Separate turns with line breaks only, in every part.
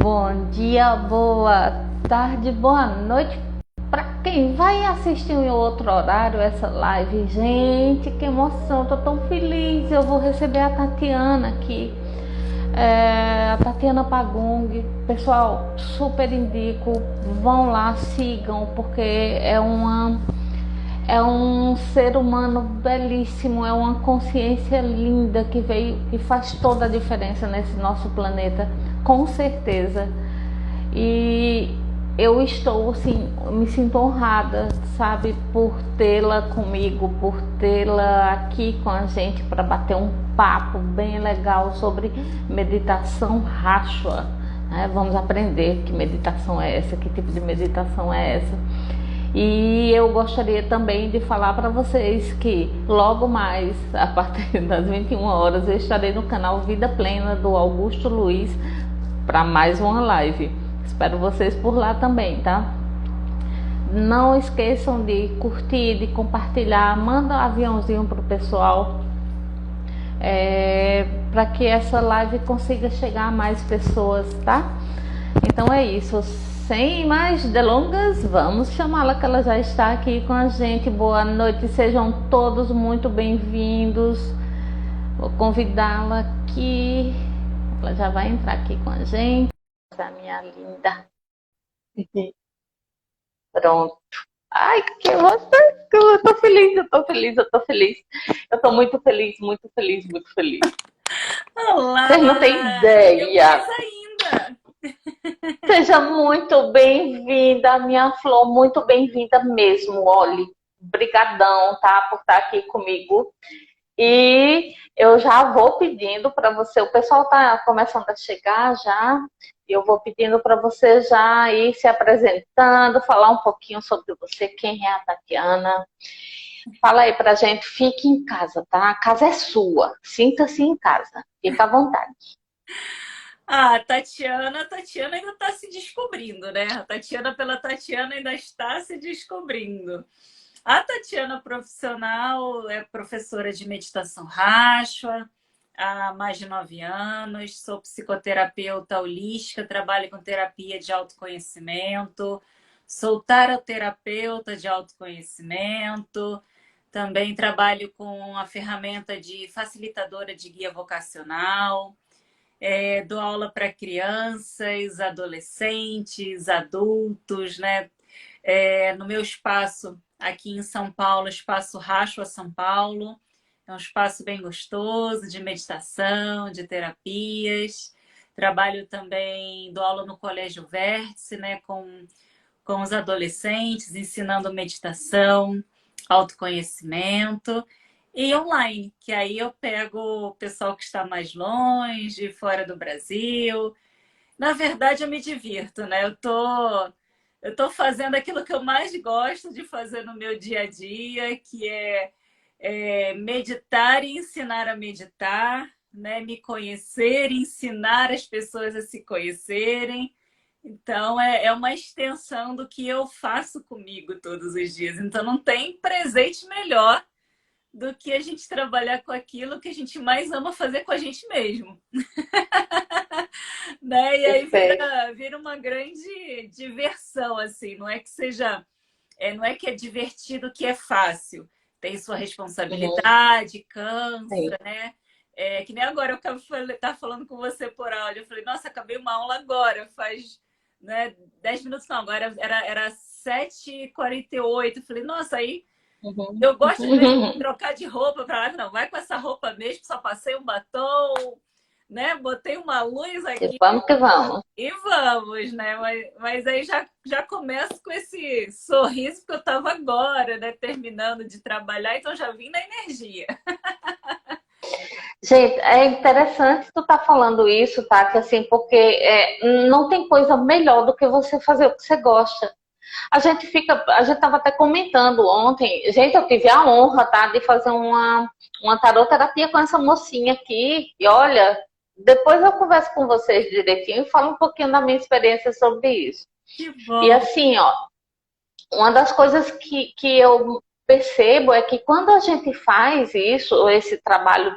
Bom dia, boa tarde, boa noite para quem vai assistir em outro horário essa live. Gente, que emoção, tô tão feliz. Eu vou receber a Tatiana aqui, a Tatiana Pagung. Pessoal, super indico, vão lá, sigam, porque é um ser humano belíssimo, é uma consciência linda que veio, que faz toda a diferença nesse nosso planeta, com certeza. E eu estou assim, me sinto honrada, sabe, por tê-la comigo, por tê-la aqui com a gente para bater um papo bem legal sobre meditação Rashwa, né? Vamos aprender que meditação é essa, que tipo de meditação é essa. E eu gostaria também de falar para vocês que logo mais, a partir das 21 horas, eu estarei no canal Vida Plena do Augusto Luiz para mais uma live. Espero vocês por lá também, tá? Não esqueçam de curtir, de compartilhar, manda um aviãozinho pro pessoal, para que essa live consiga chegar a mais pessoas, tá? Então é isso. Sem mais delongas, vamos chamá-la, que ela já está aqui com a gente. Boa noite, sejam todos muito bem-vindos. Vou convidá-la aqui. Ela já vai entrar aqui com a gente. A minha linda. Pronto. Ai, que emoção! Eu tô feliz, eu tô feliz, eu tô feliz. Eu tô muito feliz, muito feliz, muito feliz.
Olá!
Vocês não têm ideia.
Eu mais ainda!
Seja muito bem-vinda, minha Flor, muito bem-vinda mesmo. Olhe, brigadão, tá, por estar aqui comigo. E eu já vou pedindo para você, o pessoal tá começando a chegar já, e eu vou pedindo para você já ir se apresentando, falar um pouquinho sobre você, quem é a Tatiana. Fala aí pra gente, fique em casa, tá? A casa é sua, sinta-se em casa, fica à vontade.
Ah, a Tatiana ainda está se descobrindo, né? A Tatiana pela Tatiana ainda está se descobrindo. A Tatiana profissional é professora de meditação Rashwa há mais de 9 anos, sou psicoterapeuta holística, trabalho com terapia de autoconhecimento, sou taroterapeuta de autoconhecimento, também trabalho com a ferramenta de facilitadora de guia vocacional. Dou aula para crianças, adolescentes, adultos, né? No meu espaço aqui em São Paulo, espaço Rashwa São Paulo, é um espaço bem gostoso de meditação, de terapias. Trabalho também, dou aula no Colégio Vértice, né? Com os adolescentes, ensinando meditação, autoconhecimento. E online, que aí eu pego o pessoal que está mais longe, fora do Brasil. Na verdade, eu me divirto, né? Eu tô fazendo aquilo que eu mais gosto de fazer no meu dia a dia, que é meditar e ensinar a meditar, né? Me conhecer, ensinar as pessoas a se conhecerem. Então, é uma extensão do que eu faço comigo todos os dias. Então, não tem presente melhor do que a gente trabalhar com aquilo que a gente mais ama fazer com a gente mesmo. Né? E aí
Perfeito.
vira uma grande diversão, assim. Não é que seja, não é que é divertido que é fácil. Tem sua
Uhum,
responsabilidade, cansa,
sim.
né? Que nem agora eu estava falando com você por áudio. Eu falei, nossa, acabei uma aula agora, faz, né, 10 minutos não, agora era 7h48. Eu falei, nossa, aí
Uhum.
eu gosto, às vezes, de trocar de roupa para lá. Não, vai com essa roupa mesmo, só passei um batom, né? Botei uma luz
E
aqui
vamos que vamos.
e vamos, né? Mas aí já começo com esse sorriso, porque eu estava agora, né? Terminando de trabalhar, então já vim na energia.
Gente, é interessante tu tá falando isso, tá? Que assim, porque não tem coisa melhor do que você fazer o que você gosta. A gente tava até comentando ontem, gente, eu tive a honra, tá, de fazer uma taroterapia com essa mocinha aqui, e olha, depois eu converso com vocês direitinho e falo um pouquinho da minha experiência sobre isso.
Que
E
bom.
assim, ó, uma das coisas que eu percebo é que quando a gente faz isso, esse trabalho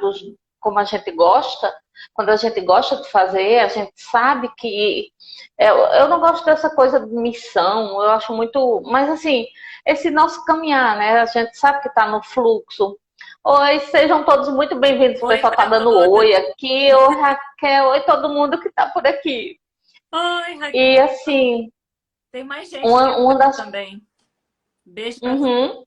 como a gente gosta, quando a gente gosta de fazer, a gente sabe que. Eu não gosto dessa coisa de missão, eu acho muito. Mas assim, esse nosso caminhar, né? A gente sabe que está no fluxo. Oi, sejam todos muito bem-vindos. O
Oi
pessoal tá
para
dando
todos.
oi aqui. Oi, Raquel. Oi, todo mundo que tá por aqui.
Oi, Raquel.
E assim,
Tem mais gente
uma
chegando
das.
também. Beijo para você.
Uhum.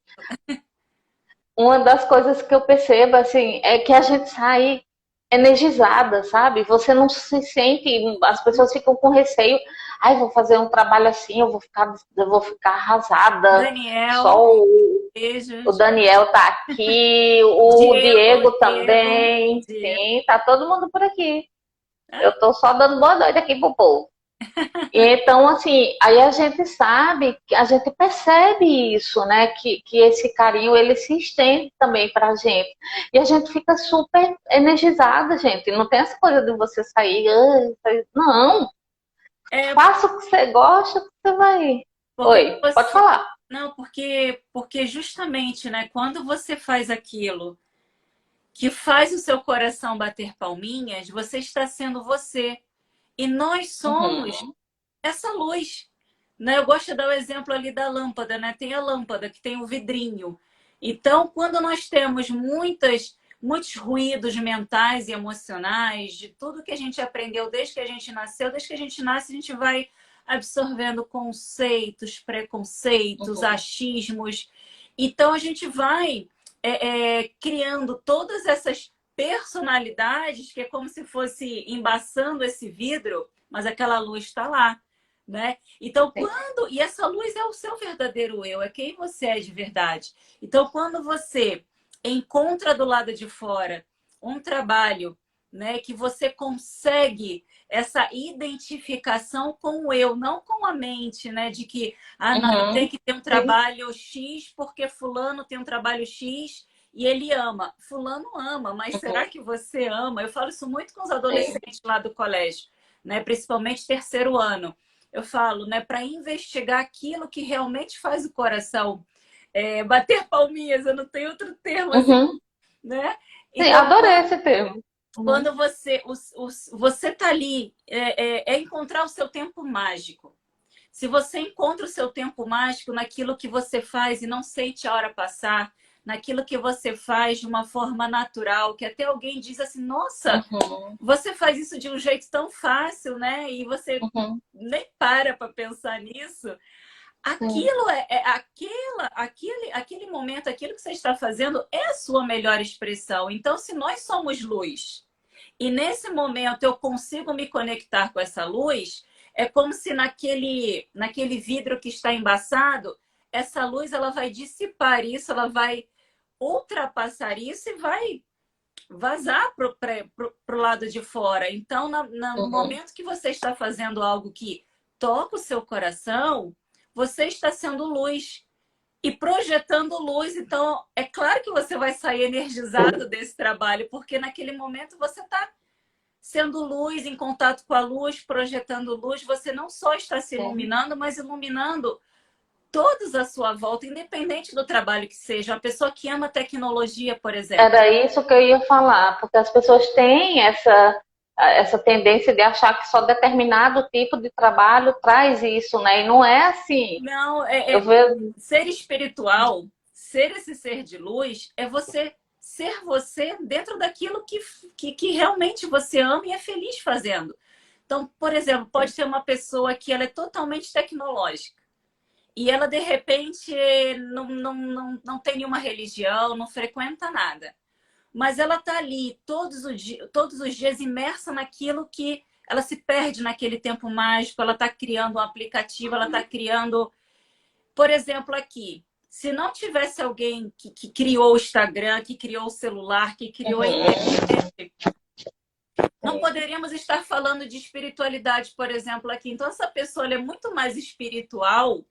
Uma das coisas que eu percebo, assim, é que a gente sai energizada, sabe? Você não se sente, as pessoas ficam com receio. Ai, vou fazer um trabalho assim, eu vou ficar arrasada.
Daniel,
Só o
beijos.
Daniel tá aqui, o Diego também.
Diego.
Sim, tá todo mundo por aqui. Eu tô só dando boa noite aqui pro povo. Então, assim, aí a gente sabe, a gente percebe isso, né? Que esse carinho, ele se estende também pra gente. E a gente fica super energizada, gente. Não tem essa coisa de você sair, não.
É,
Faça o que você gosta, que você vai.
porque
Oi, pode
você.
falar.
Não, porque justamente, né, quando você faz aquilo que faz o seu coração bater palminhas, você está sendo você. E nós somos
Uhum,
essa luz, né? Eu gosto de dar o exemplo ali da lâmpada, né? Tem a lâmpada que tem o vidrinho. Então, quando nós temos muitos ruídos mentais e emocionais, de tudo que a gente aprendeu desde que a gente nasceu, desde que a gente nasce, a gente vai absorvendo conceitos, preconceitos,
uhum,
achismos. Então, a gente vai criando todas essas personalidades que é como se fosse embaçando esse vidro, mas aquela luz está lá, né? Então,
sim.
quando. E essa luz é o seu verdadeiro eu, é quem você é de verdade. Então, quando você encontra do lado de fora um trabalho, né, que você consegue essa identificação com o eu, não com a mente, né, de que não, eu tenho
Uhum,
que ter um
sim,
trabalho X porque fulano tem um trabalho X e ele ama. Fulano ama, mas será
uhum,
que você ama? Eu falo isso muito com os
sim.
adolescentes lá do colégio, né, principalmente terceiro ano. Eu falo, né, para investigar aquilo que realmente faz o coração bater palminhas, eu não tenho outro termo assim,
Uhum,
né?
sim,
Então,
adorei esse termo. Uhum,
quando você tá ali, é encontrar o seu tempo mágico. Se você encontra o seu tempo mágico naquilo que você faz e não sente a hora passar, naquilo que você faz de uma forma natural, que até alguém diz assim, nossa,
uhum,
você faz isso de um jeito tão fácil, né? E você
uhum,
nem para pensar nisso.
sim.
Aquilo aquele momento, aquilo que você está fazendo é a sua melhor expressão. Então, se nós somos luz e nesse momento eu consigo me conectar com essa luz, é como se naquele vidro que está embaçado, essa luz ela vai dissipar isso, ela vai ultrapassar isso e vai vazar para o lado de fora. Então, no
Uhum.
momento que você está fazendo algo que toca o seu coração, você está sendo luz e projetando luz. Então, é claro que você vai sair energizado desse trabalho, porque naquele momento você está sendo luz, em contato com a luz, projetando luz. Você não só está se
Sim.
iluminando, mas iluminando todos à sua volta, independente do trabalho que seja. Uma pessoa que ama tecnologia, por exemplo.
Era isso que eu ia falar, porque as pessoas têm essa tendência de achar que só determinado tipo de trabalho traz isso, né? E não é assim.
Não,
Eu vejo.
ser espiritual, ser esse ser de luz, é você ser você dentro daquilo que realmente você ama e é feliz fazendo. Então, por exemplo, pode ser uma pessoa que ela é totalmente tecnológica e ela, de repente, não tem nenhuma religião, não frequenta nada. Mas ela está ali todos os dias imersa naquilo que ela se perde naquele tempo mágico, ela está criando um aplicativo, ela está criando por exemplo, aqui, se não tivesse alguém que criou o Instagram, que criou o celular, que criou a
Uhum.
internet, não
Sim.
poderíamos estar falando de espiritualidade, por exemplo, aqui. Então, essa pessoa é muito mais espiritual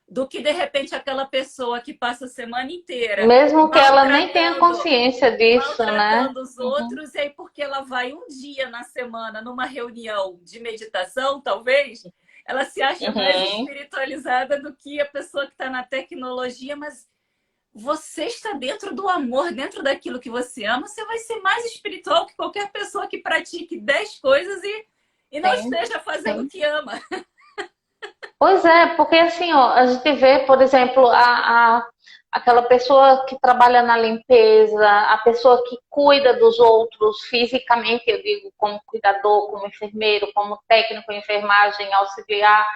do que, de repente, aquela pessoa que passa a semana inteira
Mesmo que ela nem tenha
maltratando,
consciência disso, né?
maltratando os
Uhum.
outros, e aí porque ela vai um dia na semana numa reunião de meditação, talvez, ela se acha mais
Uhum.
espiritualizada do que a pessoa que está na tecnologia, mas você está dentro do amor, dentro daquilo que você ama, você vai ser mais espiritual que qualquer pessoa que pratique 10 coisas e não
Sim,
esteja fazendo o
sim.
que ama.
Pois é, porque assim, ó, a gente vê, por exemplo, aquela pessoa que trabalha na limpeza, a pessoa que cuida dos outros fisicamente, eu digo, como cuidador, como enfermeiro, como técnico em enfermagem, auxiliar,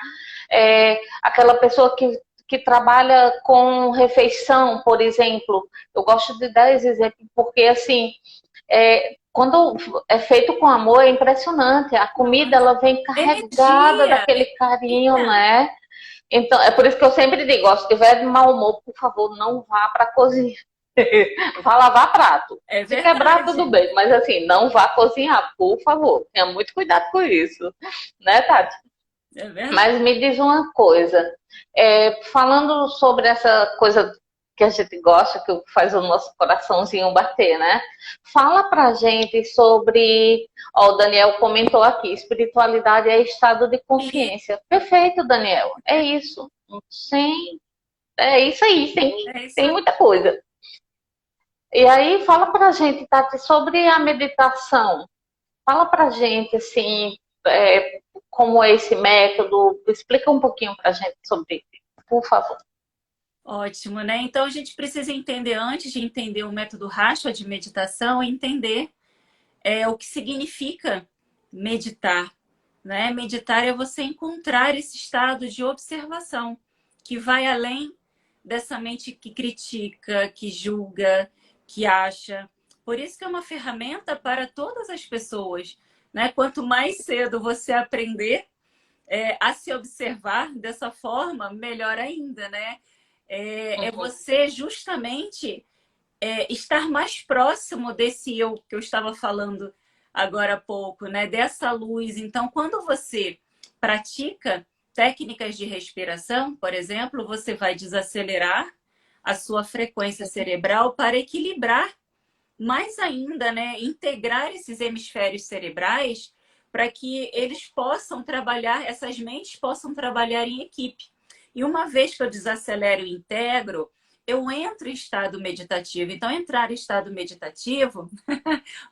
aquela pessoa que trabalha com refeição, por exemplo. Eu gosto de dar esse exemplo porque, assim, quando é feito com amor, é impressionante. A comida,
Nossa,
ela vem carregada
energia!
daquele carinho,
Energia.
né? Então, é por isso que eu sempre digo, ó, se tiver de mau humor, por favor, não vá para a cozinha. Vá lavar prato.
É
Se quebrar,
verdade.
tudo bem, mas assim, não vá cozinhar, por favor. Tenha muito cuidado com isso, né, Tati?
É verdade.
Mas me diz uma coisa, falando sobre essa coisa que a gente gosta, que faz o nosso coraçãozinho bater, né? Fala pra gente sobre, ó, o Daniel comentou aqui, espiritualidade é estado de
E
consciência. Perfeito, Daniel, é isso. Sim, é isso aí,
é isso
tem
aí.
muita coisa. E aí, fala pra gente, Tati, sobre a meditação. Fala pra gente, assim, como é esse método, explica um pouquinho pra gente sobre isso, por favor.
Ótimo, né? Então a gente precisa entender, antes de entender o método Raschel de meditação, entender o que significa meditar, né? Meditar é você encontrar esse estado de observação que vai além dessa mente que critica, que julga, que acha. Por isso que é uma ferramenta para todas as pessoas, né? Quanto mais cedo você aprender a se observar dessa forma, melhor ainda, né? É
Uhum.
você justamente estar mais próximo desse eu que eu estava falando agora há pouco, né? Dessa luz. Então, quando você pratica técnicas de respiração, por exemplo, você vai desacelerar a sua frequência cerebral para equilibrar mais ainda, né? Integrar esses hemisférios cerebrais para que eles possam trabalhar, essas mentes possam trabalhar em equipe. E uma vez que eu desacelero e integro, eu entro em estado meditativo. Então, entrar em estado meditativo,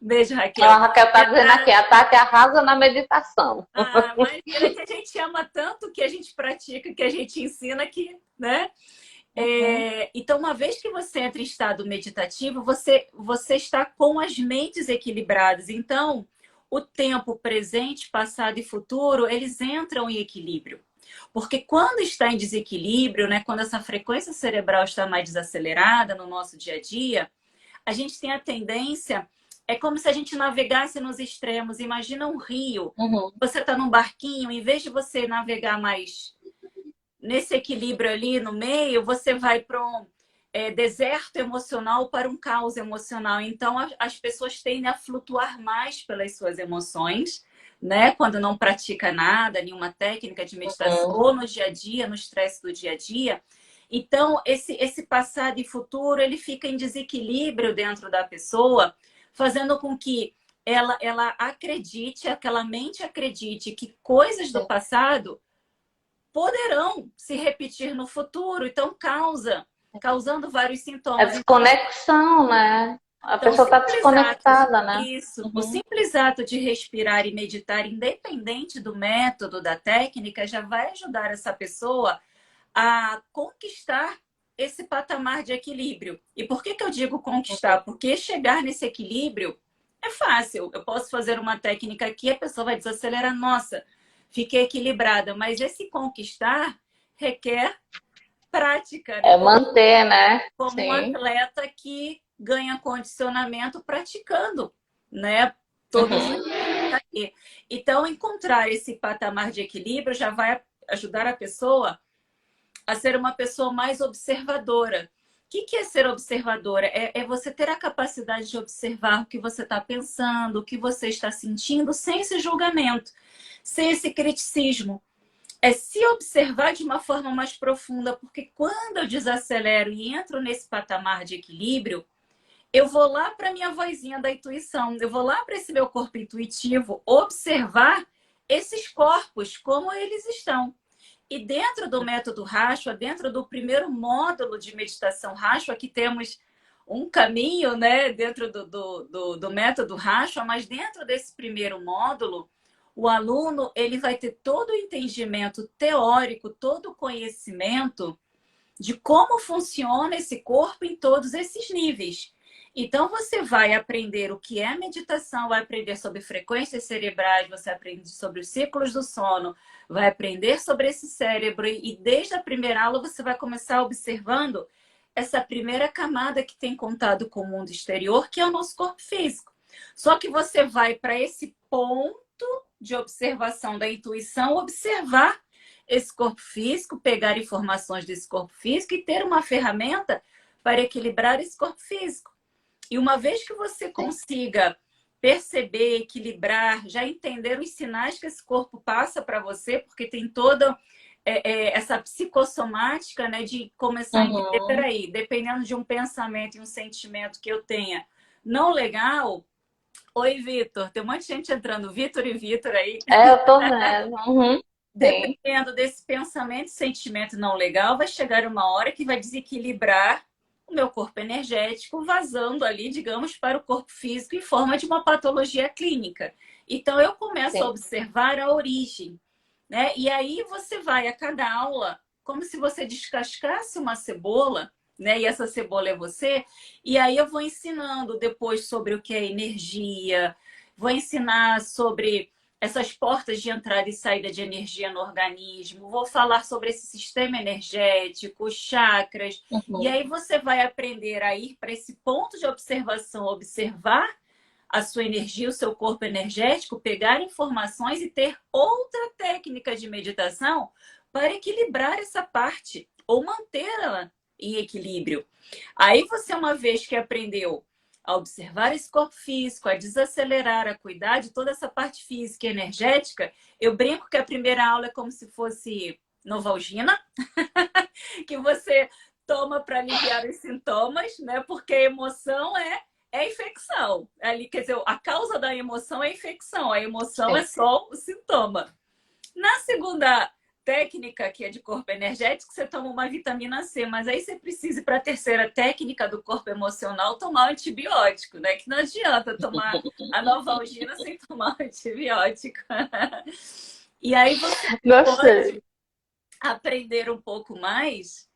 beijo,
A
Raquel.
Raquel tá dizendo aqui, a Tati arrasa na meditação.
Mas é que a gente ama tanto que a gente pratica, que a gente ensina que, né?
Uhum.
Então, uma vez que você entra em estado meditativo, você está com as mentes equilibradas. Então, o tempo presente, passado e futuro, eles entram em equilíbrio. Porque quando está em desequilíbrio, né, quando essa frequência cerebral está mais desacelerada no nosso dia a dia, a gente tem a tendência, é como se a gente navegasse nos extremos. Imagina um rio.
Uhum.
Você está num barquinho, em vez de você navegar mais nesse equilíbrio ali no meio, você vai para um deserto emocional, para um caos emocional. Então, as pessoas tendem a flutuar mais pelas suas emoções, né? Quando não pratica nada, nenhuma técnica de meditação,
Uhum.
ou no dia a dia, no estresse do dia a dia. Então, esse passado e futuro, ele fica em desequilíbrio dentro da pessoa, fazendo com que ela acredite, aquela mente acredite que coisas do passado poderão se repetir no futuro, então causando vários
A
sintomas. Então,
desconexão, né? A
então, o
pessoa está
simples ato,
desconectada, né?
isso, o
Uhum.
simples ato de respirar e meditar, independente do método, da técnica, já vai ajudar essa pessoa a conquistar esse patamar de equilíbrio. E por que eu digo conquistar? Porque chegar nesse equilíbrio é fácil. Eu posso fazer uma técnica aqui, a pessoa vai desacelerar, nossa, fiquei equilibrada. Mas esse conquistar requer prática, né?
É manter, né?
Como um
Sim.
atleta que ganha condicionamento praticando, né? Todos os
Uhum.
dias. Então, encontrar esse patamar de equilíbrio já vai ajudar a pessoa a ser uma pessoa mais observadora. O que é ser observadora? É você ter a capacidade de observar o que você está pensando, o que você está sentindo, sem esse julgamento, sem esse criticismo. É se observar de uma forma mais profunda, porque quando eu desacelero e entro nesse patamar de equilíbrio, eu vou lá para a minha vozinha da intuição, eu vou lá para esse meu corpo intuitivo observar esses corpos, como eles estão. E dentro do método Rashwa, dentro do primeiro módulo de meditação Rashwa, aqui temos um caminho, né, dentro do método Rashwa, mas dentro desse primeiro módulo, o aluno ele vai ter todo o entendimento teórico, todo o conhecimento de como funciona esse corpo em todos esses níveis. Então, você vai aprender o que é meditação, vai aprender sobre frequências cerebrais, você aprende sobre os ciclos do sono, vai aprender sobre esse cérebro e desde a primeira aula você vai começar observando essa primeira camada que tem contato com o mundo exterior, que é o nosso corpo físico. Só que você vai para esse ponto de observação da intuição, observar esse corpo físico, pegar informações desse corpo físico e ter uma ferramenta para equilibrar esse corpo físico. E uma vez que você consiga perceber, equilibrar, já entender os sinais que esse corpo passa para você, porque tem toda essa psicossomática, né, de começar a entender, peraí, dependendo de um pensamento e um sentimento que eu tenha não legal. Oi, Vitor, tem um monte de gente entrando, Vitor e Vitor aí.
Eu tô vendo. Sim.
Dependendo desse pensamento e sentimento não legal, vai chegar uma hora que vai desequilibrar o meu corpo energético, vazando ali, digamos, para o corpo físico em forma de uma patologia clínica. Então, eu começo a observar a origem, né? E aí você vai a cada aula, como se você descascasse uma cebola, né? E essa cebola é você. E aí eu vou ensinando depois sobre o que é energia, vou ensinar sobre essas portas de entrada e saída de energia no organismo, vou falar sobre esse sistema energético, os chakras, e aí você vai aprender a ir para esse ponto de observação, observar a sua energia, o seu corpo energético, pegar informações e ter outra técnica de meditação para equilibrar essa parte ou mantê-la em equilíbrio. Aí você, uma vez que aprendeu a observar esse corpo físico, a desacelerar, a cuidar de toda essa parte física e energética, eu brinco que a primeira aula é como se fosse Novalgina, que você toma para aliviar os sintomas, né? Porque a emoção é infecção. Ali, quer dizer, a causa da emoção é a infecção, a emoção é só o sintoma. Na segunda técnica, que é de corpo energético, você toma uma vitamina C, mas aí você precisa, para a terceira técnica do corpo emocional, tomar um antibiótico, né? Que não adianta tomar a Novalgina sem tomar um antibiótico. E aí você pode aprender um pouco mais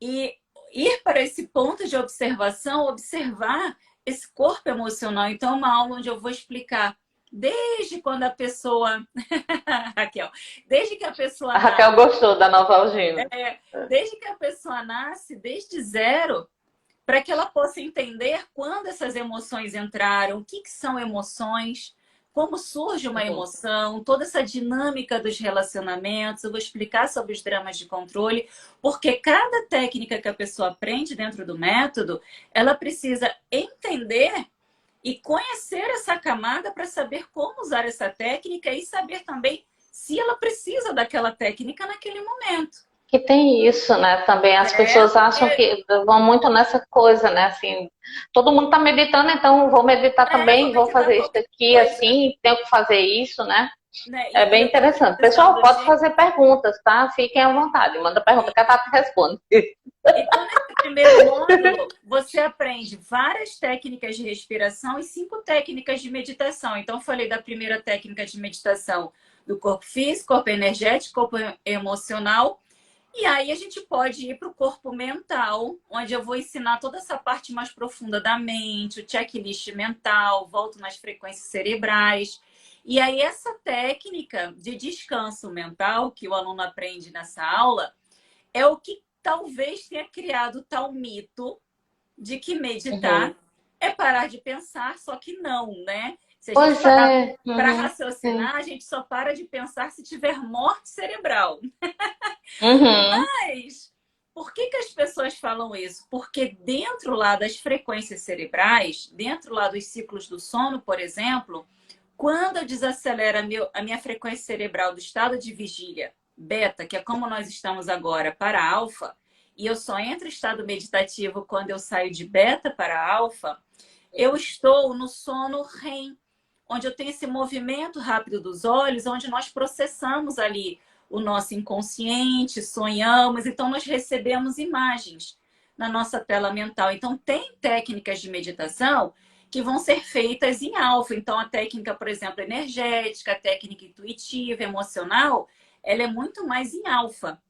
e ir para esse ponto de observação, observar esse corpo emocional. Então, é uma aula onde eu vou explicar desde quando a pessoa... Raquel, desde que a pessoa...
A Raquel gostou da Novalgina.
Desde que a pessoa nasce, desde zero, para que ela possa entender quando essas emoções entraram, o que são emoções, como surge uma emoção, toda essa dinâmica dos relacionamentos. Eu vou explicar sobre os dramas de controle, porque cada técnica que a pessoa aprende dentro do método, ela precisa entender e conhecer essa camada para saber como usar essa técnica e saber também se ela precisa daquela técnica naquele momento.
Que tem isso, né? Também as pessoas acham que vão muito nessa coisa, né? Assim, todo mundo tá meditando, então vou meditar também, vou fazer isso aqui, assim, tenho que fazer isso, né? É bem interessante. Pessoal, pode fazer perguntas, tá? Fiquem à vontade, manda pergunta que a Tati responde.
Então, nesse primeiro módulo, você aprende várias técnicas de respiração e 5 técnicas de meditação. Então, eu falei da primeira técnica de meditação do corpo físico, corpo energético, corpo emocional. E aí a gente pode ir para o corpo mental, onde eu vou ensinar toda essa parte mais profunda da mente, o checklist mental, volto nas frequências cerebrais. E aí essa técnica de descanso mental que o aluno aprende nessa aula é o que talvez tenha criado tal mito de que meditar é parar de pensar, só que não, né? Se a gente parar para raciocinar, a gente só para de pensar se tiver morte cerebral. Mas por que as pessoas falam isso? Porque dentro lá das frequências cerebrais, dentro lá dos ciclos do sono, por exemplo, quando eu desacelero a minha frequência cerebral do estado de vigília beta, que é como nós estamos agora, para alfa, e eu só entro em estado meditativo quando eu saio de beta para alfa, eu estou no sono REM, onde eu tenho esse movimento rápido dos olhos, onde nós processamos ali o nosso inconsciente, sonhamos, então nós recebemos imagens na nossa tela mental. Então, tem técnicas de meditação que vão ser feitas em alfa. Então, a técnica, por exemplo, energética, a técnica intuitiva, emocional, ela é muito mais em alfa.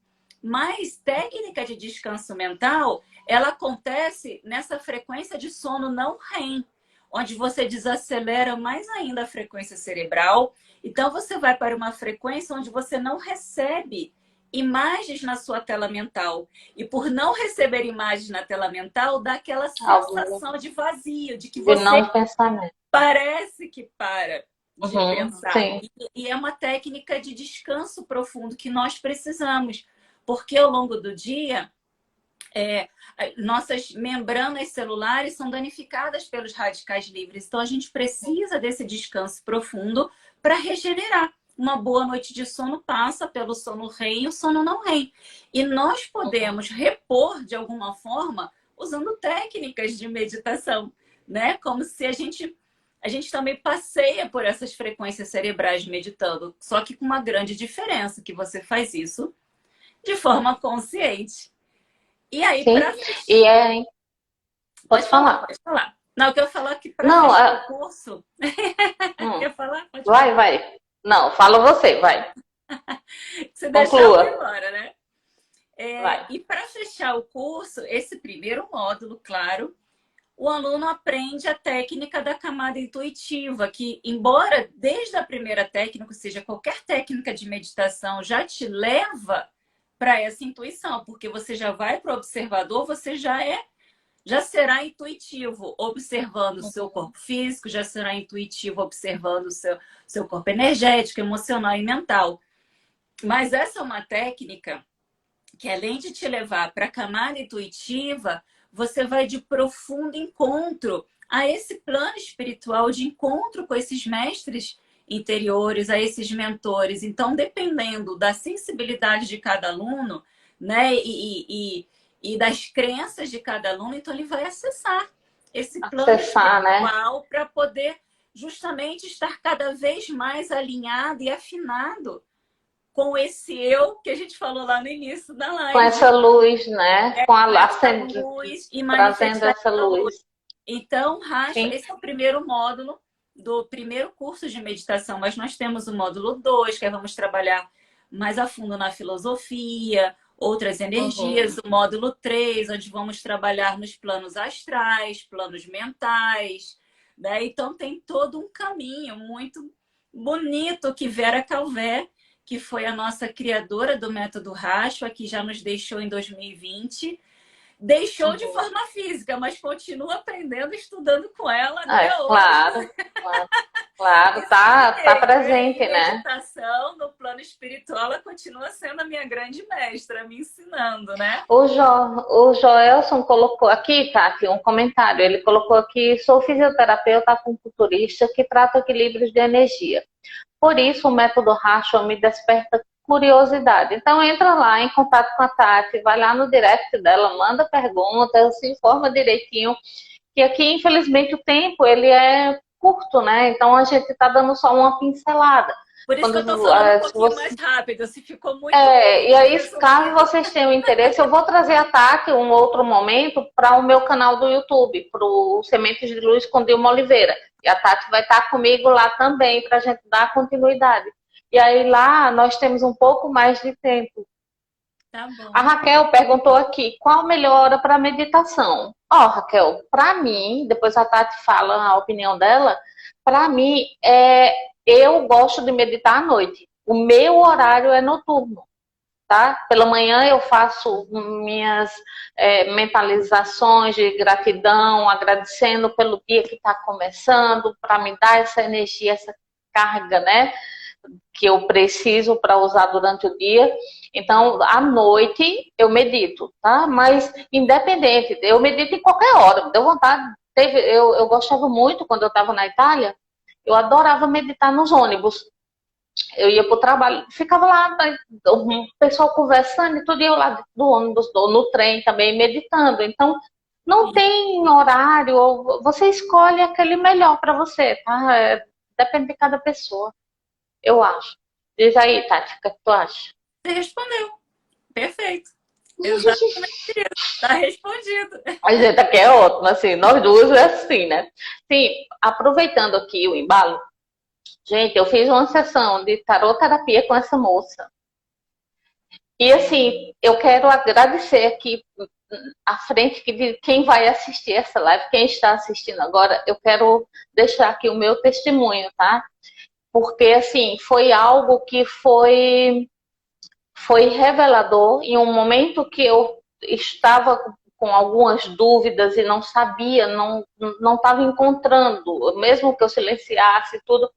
Mas técnica de descanso mental, ela acontece nessa frequência de sono não REM, onde você desacelera mais ainda a frequência cerebral. Então, você vai para uma frequência onde você não recebe imagens na sua tela mental. E por não receber imagens na tela mental, dá aquela sensação de vazio, de que
de
você
não pensamento.
parece que para de pensar.
Sim.
E é uma técnica de descanso profundo que nós precisamos. Porque ao longo do dia, nossas membranas celulares são danificadas pelos radicais livres. Então, a gente precisa desse descanso profundo para regenerar. Uma boa noite de sono passa pelo sono REM e o sono não REM. E nós podemos repor de alguma forma usando técnicas de meditação, né? Como se a gente também passeia por essas frequências cerebrais meditando, só que com uma grande diferença, que você faz isso de forma consciente. E aí, para
fechar... Pode falar.
Pode falar. Não, eu quero falar que para fechar o curso... Quer falar? Pode falar.
Vai. Não, fala você, vai.
Você deixou eu ir embora, né? E para fechar o curso, esse primeiro módulo, claro, o aluno aprende a técnica da camada intuitiva, que, embora desde a primeira técnica, ou seja, qualquer técnica de meditação já te leva para essa intuição, porque você já vai para o observador, você já será intuitivo observando o seu corpo físico, já será intuitivo observando o seu corpo energético, emocional e mental. Mas essa é uma técnica que, além de te levar para a camada intuitiva, você vai de profundo encontro a esse plano espiritual, de encontro com esses mestres interiores, a esses mentores. Então, dependendo da sensibilidade de cada aluno, né, e das crenças de cada aluno, então ele vai acessar esse plano espiritual, né, para poder justamente estar cada vez mais alinhado e afinado com esse eu que a gente falou lá no início da live.
Com essa luz, né? Com a
luz e
trazendo essa luz.
Então, esse é o primeiro módulo do primeiro curso de meditação, mas nós temos o módulo 2, que vamos trabalhar mais a fundo na filosofia, outras energias, o módulo 3, onde vamos trabalhar nos planos astrais, planos mentais, né? Então tem todo um caminho muito bonito que Vera Calvé, que foi a nossa criadora do método Rashwa, que já nos deixou em 2020, deixou de forma física, mas continua aprendendo, estudando com ela até hoje.
Claro, tá presente, né?
A meditação no plano espiritual, ela continua sendo a minha grande mestra, me ensinando, né?
O Joelson colocou aqui, Tati, um comentário. Ele colocou aqui: sou fisioterapeuta acupunturista que trata equilíbrios de energia. Por isso, o método Rashwa me desperta curiosidade. Então, entra lá em contato com a Tati, vai lá no direct dela, manda perguntas, se informa direitinho. Que aqui, infelizmente, o tempo ele é curto, né? Então, a gente está dando só uma pincelada.
Por isso que eu estou falando um pouquinho mais rápido, se ficou muito...
e aí, caso vocês tenham interesse, eu vou trazer a Tati um outro momento para o meu canal do YouTube, para o Sementes de Luz com Dilma Oliveira. E a Tati vai estar comigo lá também, para a gente dar continuidade. E aí lá nós temos um pouco mais de tempo.
Tá bom.
A Raquel perguntou aqui: qual a melhor hora para meditação? Raquel, para mim, depois a Tati fala a opinião dela, para mim, eu gosto de meditar à noite. O meu horário é noturno, tá? Pela manhã eu faço minhas mentalizações de gratidão, agradecendo pelo dia que está começando, para me dar essa energia, essa carga, né, que eu preciso para usar durante o dia. Então, à noite eu medito, tá? Mas independente, eu medito em qualquer hora, deu vontade. Eu gostava muito, quando eu estava na Itália, eu adorava meditar nos ônibus. Eu ia para o trabalho, ficava lá, o pessoal conversando e tudo, e eu lá do ônibus, no trem também, meditando. Então, não tem horário, você escolhe aquele melhor para você, tá? Depende de cada pessoa, eu acho. Diz aí, Tati, o que tu acha?
Você respondeu. Perfeito. Exatamente isso. Tá respondido.
A gente aqui é ótimo, assim, nós duas é assim, né? Sim, aproveitando aqui o embalo, gente, eu fiz uma sessão de tarot terapia com essa moça. E assim, eu quero agradecer aqui à frente de quem vai assistir essa live, quem está assistindo agora, eu quero deixar aqui o meu testemunho, tá? Porque assim, foi algo que foi revelador em um momento que eu estava com algumas dúvidas e não sabia, não estava encontrando, mesmo que eu silenciasse tudo,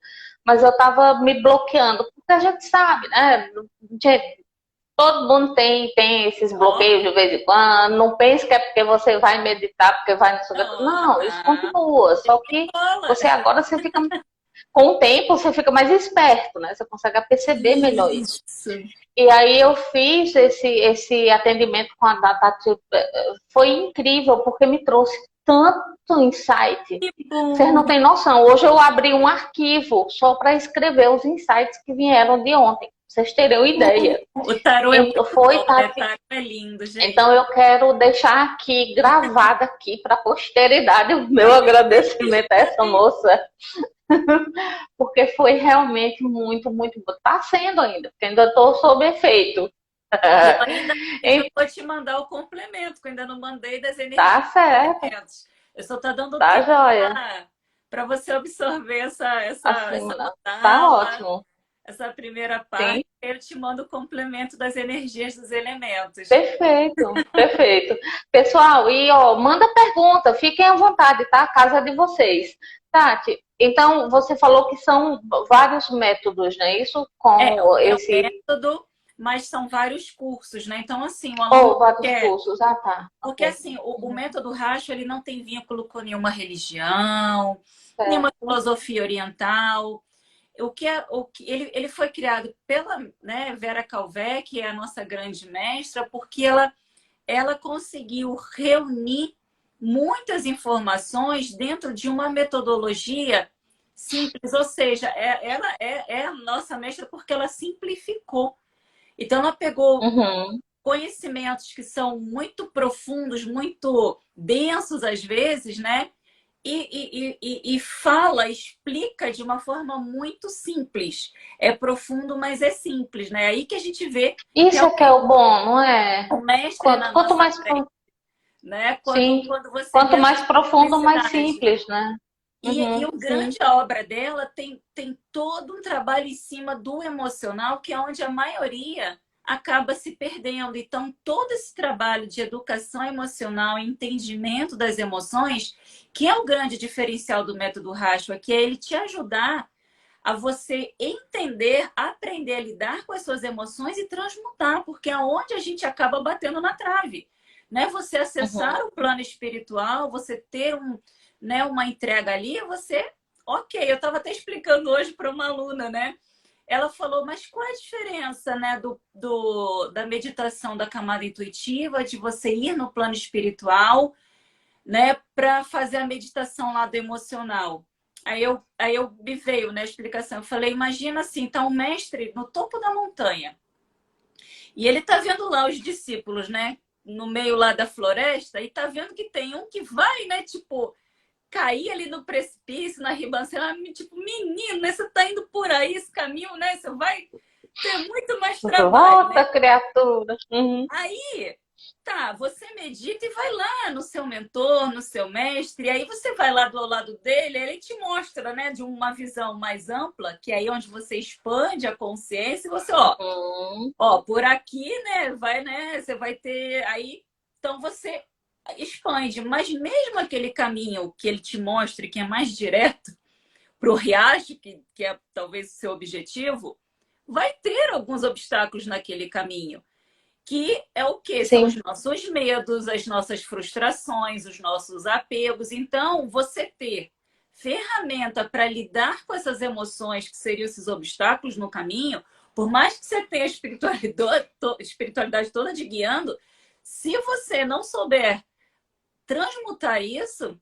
mas eu estava me bloqueando, porque a gente sabe, né? Gente, todo mundo tem esses bloqueios de vez em quando. Não pense que é porque você vai meditar, porque vai no seu... Não, isso continua. Só que você agora você fica com o tempo você fica mais esperto, né? Você consegue perceber melhor isso. E aí eu fiz esse atendimento com a Tati, foi incrível, porque me trouxe tanto insight. Vocês não têm noção. Hoje eu abri um arquivo só para escrever os insights que vieram de ontem. Pra vocês terem uma ideia.
O tarô é muito bom, né? Tarô é lindo, gente.
Então eu quero deixar aqui, gravado aqui para a posteridade, o meu agradecimento a essa moça. Porque foi realmente muito, muito bom. Está sendo ainda, porque ainda estou sob efeito.
Eu vou te mandar o complemento, que eu ainda não mandei das energias.
Tá certo.
Eu só estou dando
tá
tempo para você absorver essa
tá ótimo.
Essa primeira parte. Sim. Eu te mando o complemento das energias dos elementos.
Perfeito, perfeito. Pessoal, e ó, manda pergunta, fiquem à vontade, tá? A casa é de vocês. Tati, então você falou que são vários métodos, né? Isso com esse...
É um método, mas são vários cursos, né? Então, assim, o
aluno vários cursos, tá.
Porque, assim, o método Racho, ele não tem vínculo com nenhuma religião, nenhuma filosofia oriental. Ele foi criado pela, né, Vera Calvé, que é a nossa grande mestra, porque ela conseguiu reunir muitas informações dentro de uma metodologia simples, ou seja, ela é a nossa mestra porque ela simplificou. Então, ela pegou conhecimentos que são muito profundos, muito densos às vezes, né? E explica de uma forma muito simples. É profundo, mas é simples, né? Aí que a gente vê...
Isso que é o bom, não é?
O mestre
quanto mais
frente, né?
Quanto mais profundo, mais simples, né?
E a grande obra dela tem todo um trabalho em cima do emocional, que é onde a maioria acaba se perdendo. Então, todo esse trabalho de educação emocional, entendimento das emoções, que é o grande diferencial do método Rashwa, que é ele te ajudar a você entender, aprender a lidar com as suas emoções e transmutar, porque é onde a gente acaba batendo na trave, né? Você acessar o plano espiritual, você ter uma entrega ali, você... Ok, eu estava até explicando hoje para uma aluna, né? Ela falou, mas qual é a diferença, né, da meditação da camada intuitiva, de você ir no plano espiritual, né, para fazer a meditação lá do emocional? Aí eu me veio, né, a explicação. Eu falei, imagina assim, tá um mestre no topo da montanha. E ele tá vendo lá os discípulos, né, no meio lá da floresta, e tá vendo que tem um que vai, né, tipo... cair ali no precipício, na ribanceira, tipo, menino, né? Você tá indo por aí, esse caminho, né? Você vai ter muito mais trabalho.
Volta,
né?
Criatura.
Aí, tá, você medita e vai lá no seu mentor, no seu mestre, e aí você vai lá do lado dele, ele te mostra, né, de uma visão mais ampla, que é aí onde você expande a consciência, e você, ó, por aqui, né, você vai ter aí, então você expande, mas mesmo aquele caminho que ele te mostra, que é mais direto para o riacho, que é talvez o seu objetivo, vai ter alguns obstáculos naquele caminho, que é o quê? São os nossos medos, as nossas frustrações, os nossos apegos. Então, você ter ferramenta para lidar com essas emoções, que seriam esses obstáculos no caminho, por mais que você tenha a espiritualidade toda te guiando, se você não souber transmutar isso,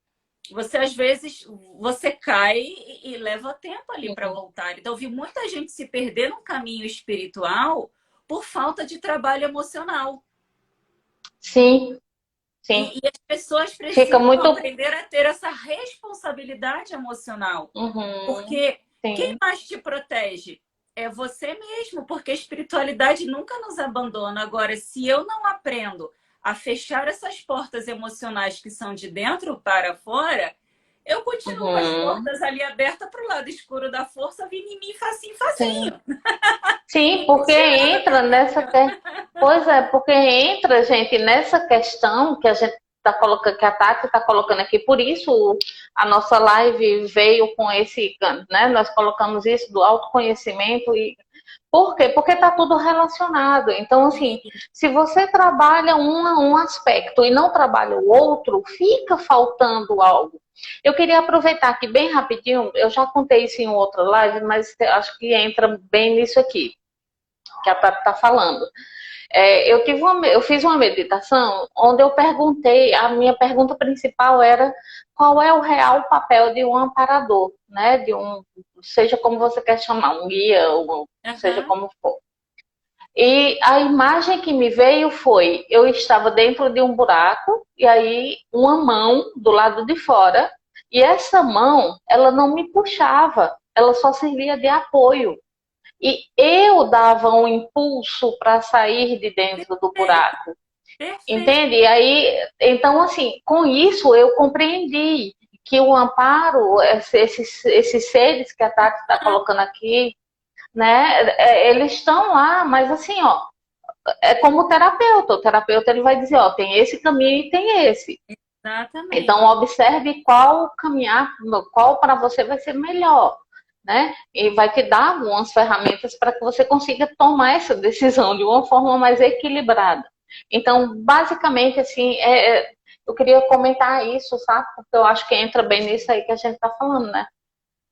você às vezes você cai e leva tempo ali para voltar. Então, eu vi muita gente se perder no caminho espiritual por falta de trabalho emocional.
Sim, sim.
E as pessoas
Fica
precisam
muito.
aprender a ter essa responsabilidade emocional.
Uhum,
Porque quem
sim,
mais te protege? É você mesmo, porque a espiritualidade nunca nos abandona. Agora, se eu não aprendo a fechar essas portas emocionais que são de dentro para fora, eu continuo com as
uhum,
portas ali abertas para o lado escuro da força, vindo em mim facinho,
sim.
facinho.
Sim, porque
Tirando
entra nessa. Pois é, porque entra, gente, nessa questão que a gente está colocando, que a Tati está colocando aqui, por isso a nossa live veio com esse, né? Nós colocamos isso do autoconhecimento e por quê? Porque está tudo relacionado. Então, assim, se você trabalha um aspecto e não trabalha o outro, fica faltando algo. Eu queria aproveitar aqui bem rapidinho, eu já contei isso em outra live, mas acho que entra bem nisso aqui, que a Tati está falando. Eu fiz uma meditação onde eu perguntei, a minha pergunta principal era qual é o real papel de um amparador, né? Seja como você quer chamar, um guia, ou seja
Aham.
como for. E a imagem que me veio foi, eu estava dentro de um buraco e aí uma mão do lado de fora e essa mão, ela não me puxava, ela só servia de apoio. E eu dava um impulso para sair de dentro do
Perfeito,
buraco,
perfeito.
entende? E aí, então, assim, com isso eu compreendi que o amparo, esses seres que a Tati está colocando aqui, né, eles estão lá, mas assim, ó, é como o terapeuta ele vai dizer, ó, tem esse caminho e tem esse. Então,
Exatamente.
observe qual caminhar, qual para você vai ser melhor, né? E vai te dar algumas ferramentas para que você consiga tomar essa decisão de uma forma mais equilibrada. Então, basicamente, assim, eu queria comentar isso, sabe? Porque eu acho que entra bem nisso aí que a gente está falando, né?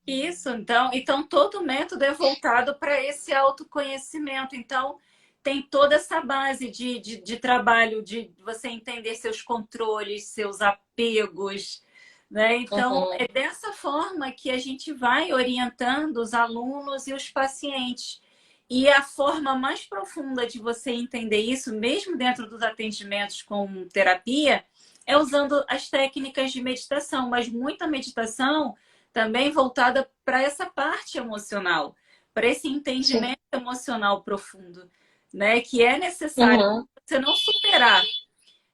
Isso, então todo método é voltado para esse autoconhecimento. Então, tem toda essa base de trabalho, de você entender seus controles, seus apegos, né? Então,
Uhum,
é dessa forma que a gente vai orientando os alunos e os pacientes. E a forma mais profunda de você entender isso, mesmo dentro dos atendimentos com terapia, é usando as técnicas de meditação, mas muita meditação também voltada para essa parte emocional, para esse
sim.
entendimento emocional profundo, né? Que é necessário
Uhum.
você não superar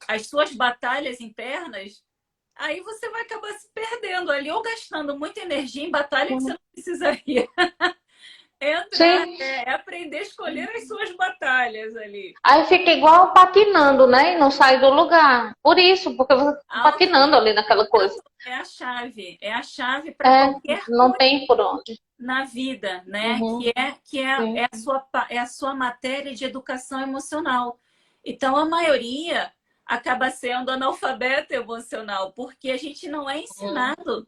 as suas batalhas internas, aí você vai acabar se perdendo ali ou gastando muita energia em batalha que você
Uhum.
não precisaria. Entrar
Sim.
é aprender a escolher as suas batalhas ali.
Aí fica igual patinando, né? E não sai do lugar. Por isso, porque você tá patinando ali naquela coisa.
É a chave para
É,
qualquer
não tem por onde.
na vida, né?
Uhum, sim.
É a sua matéria de educação emocional. Então, a maioria acaba sendo analfabeto emocional, porque a gente não é
Uhum.
ensinado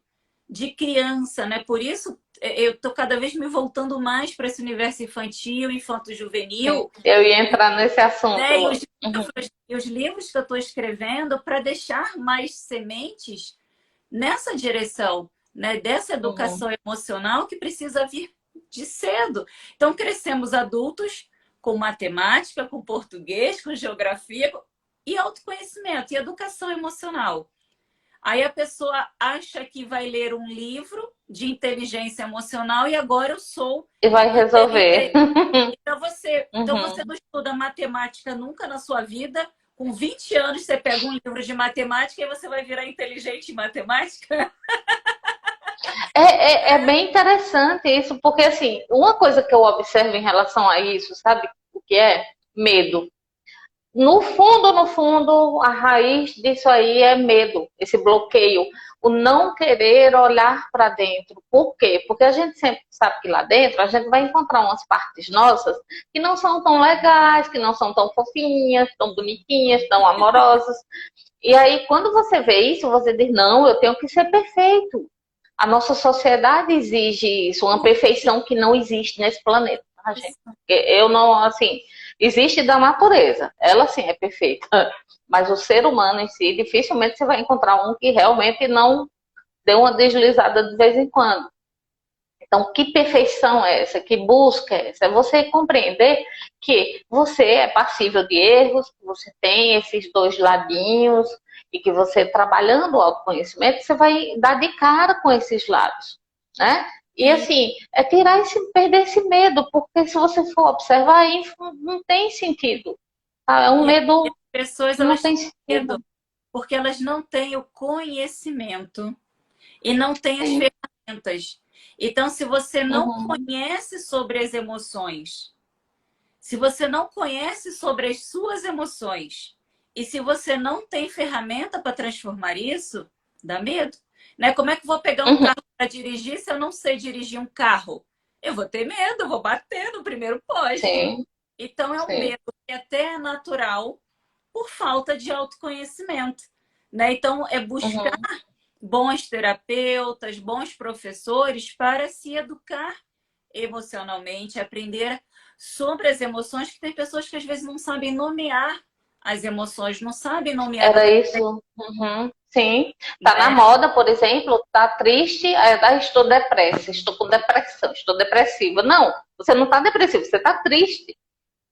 de criança, né? Por isso, eu estou cada vez me voltando mais para esse universo infantil,
Sim,
infanto-juvenil,
eu ia entrar nesse assunto.
né?
Uhum,
E os livros que eu estou escrevendo para deixar mais sementes nessa direção, né, dessa
uhum,
educação emocional que precisa vir de cedo. Então, crescemos adultos com matemática, com português, com geografia e autoconhecimento e educação emocional. Aí a pessoa acha que vai ler um livro de inteligência emocional e agora eu sou
e vai resolver.
inteligente. Então você
Uhum.
não estuda matemática nunca na sua vida. Com 20 anos você pega um livro de matemática e você vai virar inteligente em matemática?
É bem interessante isso, porque assim, uma coisa que eu observo em relação a isso, sabe o que é? Medo. No fundo, a raiz disso aí é medo, esse bloqueio, o não querer olhar para dentro. Por quê? Porque a gente sempre sabe que lá dentro a gente vai encontrar umas partes nossas que não são tão legais, que não são tão fofinhas, tão bonitinhas, tão amorosas. E aí, quando você vê isso, você diz: não, eu tenho que ser perfeito. A nossa sociedade exige isso, uma perfeição que não existe nesse planeta, tá, gente? Eu não, assim, existe da natureza, ela sim é perfeita, mas o ser humano em si, dificilmente você vai encontrar um que realmente não dê uma deslizada de vez em quando. Então, que perfeição é essa? Que busca é essa? É você compreender que você é passível de erros, que você tem esses dois ladinhos e que você, trabalhando o autoconhecimento, você vai dar de cara com esses lados, né? E assim, é tirar perder esse medo, porque se você for observar, aí não tem sentido. Tá? É um
E
medo
as pessoas,
que não
elas
tem
têm medo
sentido.
porque elas não têm o conhecimento e não têm as
Sim.
ferramentas. Então, se você não
Uhum.
conhece sobre as emoções, se você não conhece sobre as suas emoções e se você não tem ferramenta para transformar isso, dá medo. Né? Como é que eu vou pegar um
Uhum.
carro para dirigir se eu não sei dirigir um carro? Eu vou ter medo, eu vou bater no primeiro poste.
Sim,
Então, é um
sim.
medo que até é natural por falta de autoconhecimento. Né? Então, é buscar
Uhum.
bons terapeutas, bons professores para se educar emocionalmente, aprender sobre as emoções, que tem pessoas que às vezes não sabem nomear as emoções, não sabem nomear
Era
os
isso. Uhum. Sim. Tá na
né?
moda, por exemplo, tá triste, aí estou depressa, estou com depressão, estou depressiva. Não, você não está depressivo, você está triste.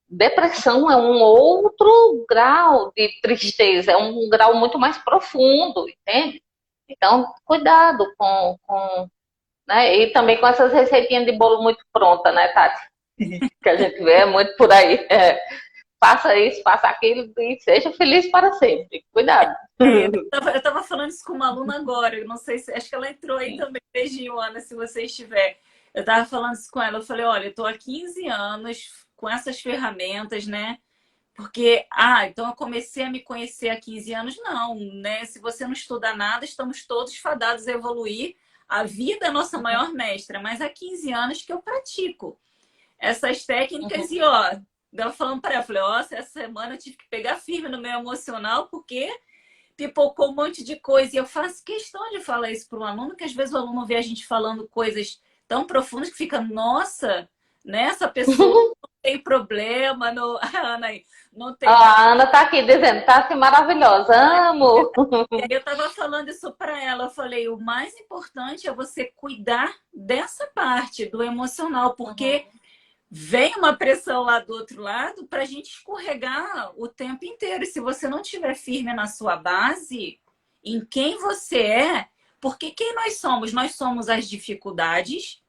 Depressão é um outro grau de tristeza, é um grau muito mais profundo, entende? Então, cuidado né? E também com essas receitinhas de bolo muito pronta, né, Tati? Que a gente vê muito por aí. É, faça isso, faça aquilo e seja feliz para sempre. Cuidado.
Eu tava falando isso com uma aluna agora, eu não sei se, acho que ela entrou aí
Sim.
também, beijinho, Ana, se você estiver. Eu tava falando isso com ela, eu falei, olha, eu tô há 15 anos com essas ferramentas, né? Porque, então eu comecei a me conhecer há 15 anos, não, né? Se você não estuda nada, estamos todos fadados a evoluir. A vida é a nossa maior mestra, mas há 15 anos que eu pratico essas técnicas
Uhum.
e, ó, ela falando para ela, eu falei, ó, essa semana eu tive que pegar firme no meu emocional, porque pipocou um monte de coisa. E eu faço questão de falar isso para um aluno, que às vezes o aluno vê a gente falando coisas tão profundas que fica, nossa, né? Essa pessoa não tem problema, não, a Ana aí, não tem nada.
A Ana tá aqui dizendo, tá assim maravilhosa, amo.
E aí eu estava falando isso para ela, eu falei, o mais importante é você cuidar dessa parte do emocional, porque
Uhum.
vem uma pressão lá do outro lado para a gente escorregar o tempo inteiro. E se você não estiver firme na sua base, em quem você é, porque quem nós somos? Nós somos as dificuldades,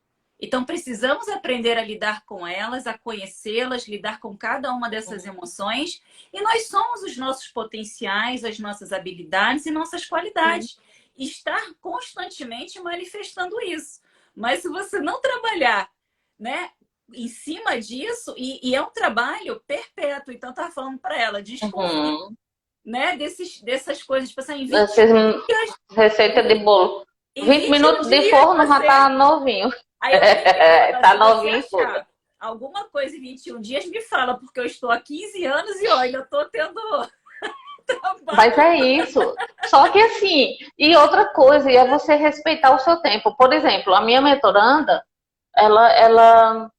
então precisamos aprender a lidar com elas, a conhecê-las, lidar com cada uma dessas
Uhum.
emoções. E nós somos os nossos potenciais, as nossas habilidades e nossas
Sim.
qualidades. E estar constantemente manifestando isso. Mas se você não trabalhar, né, em cima disso, e é um trabalho perpétuo. Então, eu estava falando para ela, desconfie,
Uhum.
né, dessas coisas, tipo assim,
Essas
dias,
receita de bolo.
em
20
vinte e um
minutos de
dias
forno já tá
você.
novinho.
Aí eu brinquei com ela,
Tá
se você
novinho tudo.
achar alguma coisa em 21 dias, me fala, porque eu estou há 15 anos e ó, ainda estou tendo
Mas
trabalho.
é isso. Só que assim, e outra coisa, e é você respeitar o seu tempo. Por exemplo, a minha mentoranda, ela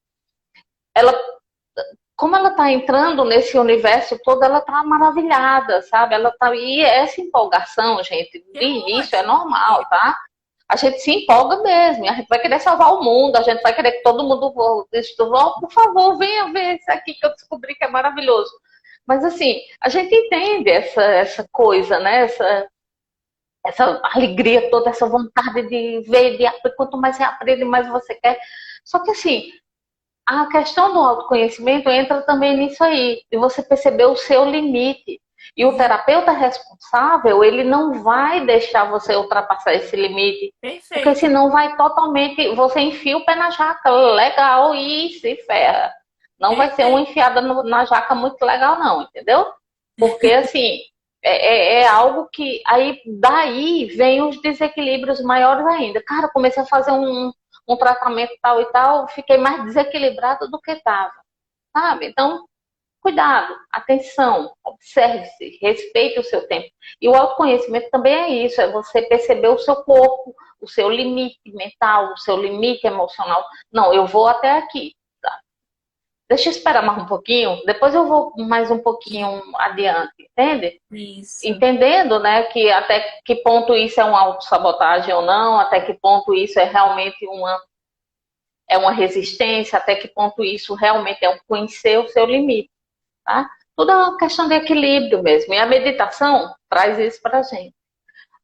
como ela está entrando nesse universo todo, ela está maravilhada, sabe? E essa empolgação, gente,
Que
de
é
início é
ótimo.
normal, tá? A gente se empolga mesmo, a gente vai querer salvar o mundo, a gente vai querer que todo mundo por favor, venha ver isso aqui que eu descobri que é maravilhoso. Mas assim, a gente entende essa coisa, né? Essa alegria toda, essa vontade de ver, quanto mais você aprende, mais você quer. Só que assim, a questão do autoconhecimento entra também nisso aí, de você perceber o seu limite. E o terapeuta responsável, ele não vai deixar você ultrapassar esse limite, porque
Perfeito.
senão vai totalmente, você enfia o pé na jaca, legal, e se ferra. Não vai ser uma
Perfeito.
enfiada na jaca muito legal, não, entendeu? Porque, assim, é algo que, aí, daí vem os desequilíbrios maiores ainda. Cara, eu comecei a fazer um tratamento tal e tal, fiquei mais desequilibrada do que estava, sabe? Então, cuidado, atenção, observe-se, respeite o seu tempo. E o autoconhecimento também é isso, é você perceber o seu corpo, o seu limite mental, o seu limite emocional. Não, eu vou até aqui. Tá? Deixa eu esperar mais um pouquinho, depois eu vou mais um pouquinho adiante, entende?
Isso.
Entendendo, né, que até que ponto isso é uma autossabotagem ou não, até que ponto isso é realmente é uma resistência, até que ponto isso realmente é um conhecer o seu limite, tá? Tudo é uma questão de equilíbrio mesmo. E a meditação traz isso pra gente.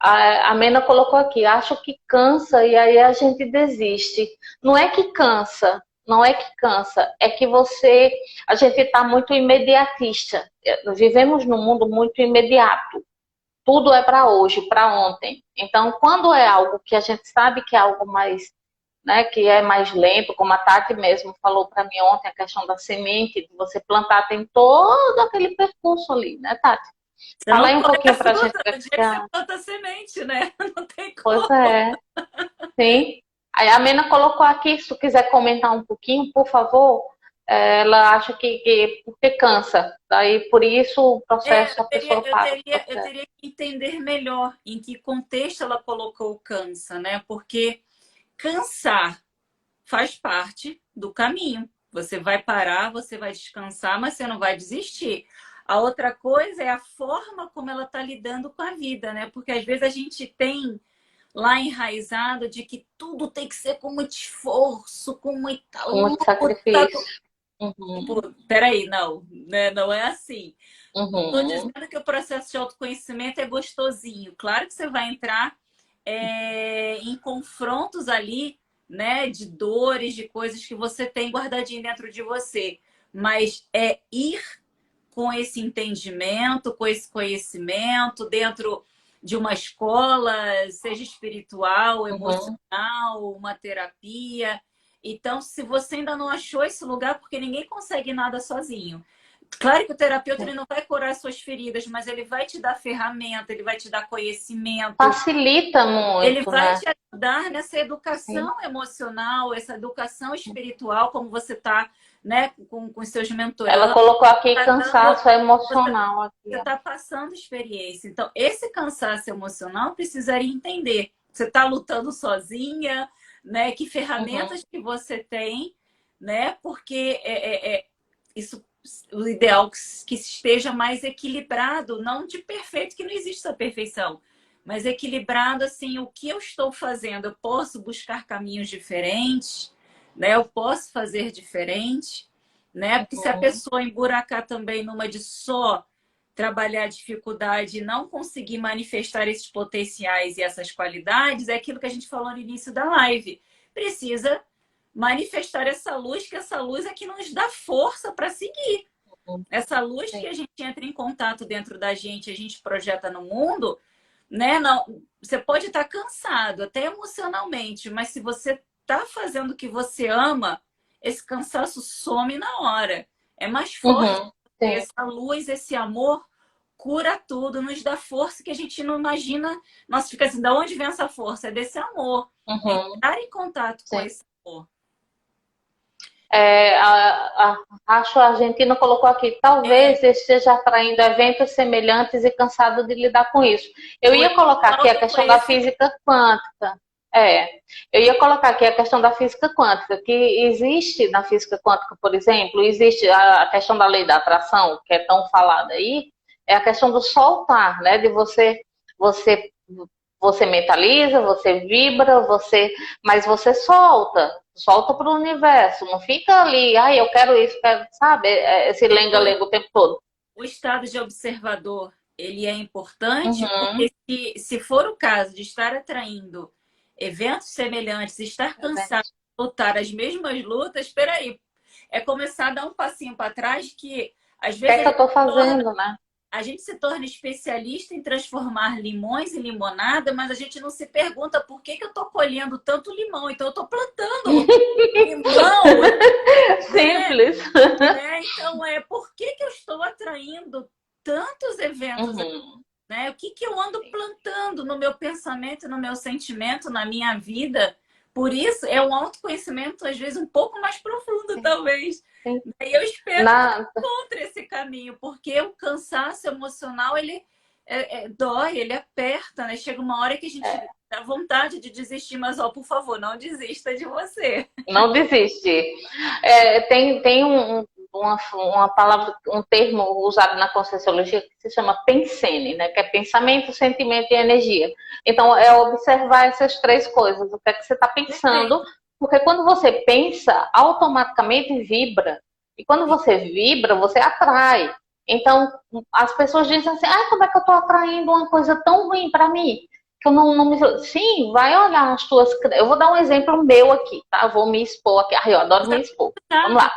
A Mena colocou aqui, acho que cansa e aí a gente desiste. Não é que cansa, não é que cansa, é que a gente está muito imediatista. Vivemos num mundo muito imediato. Tudo é para hoje, para ontem. Então, quando é algo que a gente sabe que é algo mais, né, que é mais lento, como a Tati mesmo falou para mim ontem, a questão da semente, de você plantar, tem todo aquele percurso ali, né, Tati?
Você
Fala
não
aí um
colhe
pouquinho
a
para a gente
fruta no dia que você
ficar.
planta a semente, né? Não tem
Pois
como.
é, sim. Aí a Mena colocou aqui, se tu quiser comentar um pouquinho, por favor. Ela acha que porque cansa. Daí por isso o processo a pessoa para o
Eu
processo.
teria que entender melhor em que contexto ela colocou o cansa, né? Porque cansar faz parte do caminho. Você vai parar, você vai descansar, mas você não vai desistir. A outra coisa é a forma como ela está lidando com a vida, né? Porque às vezes a gente tem lá enraizado de que tudo tem que ser com muito esforço, com muita
Com muito
luta.
sacrifício. Uhum,
Tipo, peraí, não, né? Não é assim. Não estou
uhum,
dizendo que o processo de autoconhecimento é gostosinho. Claro que você vai entrar em confrontos ali, né? De dores, de coisas que você tem guardadinho dentro de você. Mas é ir com esse entendimento, com esse conhecimento, dentro de uma escola, seja espiritual,
uhum.
emocional, uma terapia. Então, se você ainda não achou esse lugar, porque ninguém consegue nada sozinho. Claro que o terapeuta ele não vai curar suas feridas, mas ele vai te dar ferramenta, ele vai te dar conhecimento,
Facilita
ele
muito,
vai
né?
te ajudar nessa
Sim.
educação emocional, essa educação espiritual, como você está, né, com os seus
Ela
mentorandos,
colocou aqui
tá dando,
cansaço
você
emocional aqui, ó.
está passando experiência. Então, esse cansaço emocional precisaria entender. Você está lutando sozinha, né? Que
Uhum,
ferramentas que você tem, né? Porque isso, o ideal que esteja mais equilibrado, não de perfeito, que não existe essa perfeição, mas equilibrado assim, o que eu estou fazendo? Eu posso buscar caminhos diferentes, né? Eu posso fazer diferente, né? Porque se a
uhum,
pessoa emburacar também numa de só trabalhar a dificuldade e não conseguir manifestar esses potenciais e essas qualidades, é aquilo que a gente falou no início da live. Precisa manifestar essa luz, que essa luz é que nos dá força para seguir.
uhum.
Essa luz que
Sim.
a gente entra em contato dentro da gente, a gente projeta no mundo, né? Não, você pode estar cansado, até emocionalmente, mas se você está fazendo o que você ama, esse cansaço some na hora. É mais forte
Uhum, sim.
essa luz, esse amor cura tudo, nos dá força que a gente não imagina. Nossa, fica assim, de onde vem essa força? É desse amor. É
Uhum,
entrar em contato com
sim.
esse amor.
Acho a Argentina colocou aqui,
É,
talvez esteja atraindo eventos semelhantes e cansado de lidar com isso. Eu
por
ia
isso,
colocar aqui a questão da
autoconhecimento.
física quântica. É, eu ia colocar aqui a questão da física quântica, que existe na física quântica, por exemplo, existe a questão da lei da atração, que é tão falada aí, é a questão do soltar, né? De você, você mentaliza, você vibra, mas você solta para o universo, não fica ali, ai, eu quero isso, quero, sabe? Esse lenga-lenga o tempo todo.
O estado de observador, ele é importante
Uhum.
porque se for o caso de estar atraindo eventos semelhantes, estar cansado de lutar as mesmas lutas, espera aí, é começar a dar um passinho para trás que às
O que é
vezes
que eu estou fazendo, né?
a gente se torna especialista em transformar limões em limonada, mas a gente não se pergunta por que eu estou colhendo tanto limão, então eu estou plantando limão, né?
Simples.
Então, por que eu estou atraindo tantos eventos,
Uhum.
né? O que eu ando plantando no meu pensamento, no meu sentimento, na minha vida? Por isso, é um autoconhecimento, às vezes, um pouco mais profundo,
Sim,
talvez.
sim.
E eu espero que você
Na,
encontre esse caminho, porque o cansaço emocional, ele dói, ele aperta, né? Chega uma hora que a gente dá vontade de desistir, mas, ó, por favor, não desista de você.
não desiste. Tem uma palavra, um termo usado na Conscienciologia que se chama pensene, né? Que é pensamento, sentimento e energia. Então, é observar essas três coisas. O que é que você está pensando?
Perfeito.
Porque quando você pensa, automaticamente vibra. E quando você vibra, você atrai. Então, as pessoas dizem assim, ah, como é que eu estou atraindo uma coisa tão ruim para mim? Que eu não me... Sim, vai olhar as tuas... Eu vou dar um exemplo meu aqui, tá? Eu vou me expor aqui. Ai, eu adoro me expor. Vamos lá.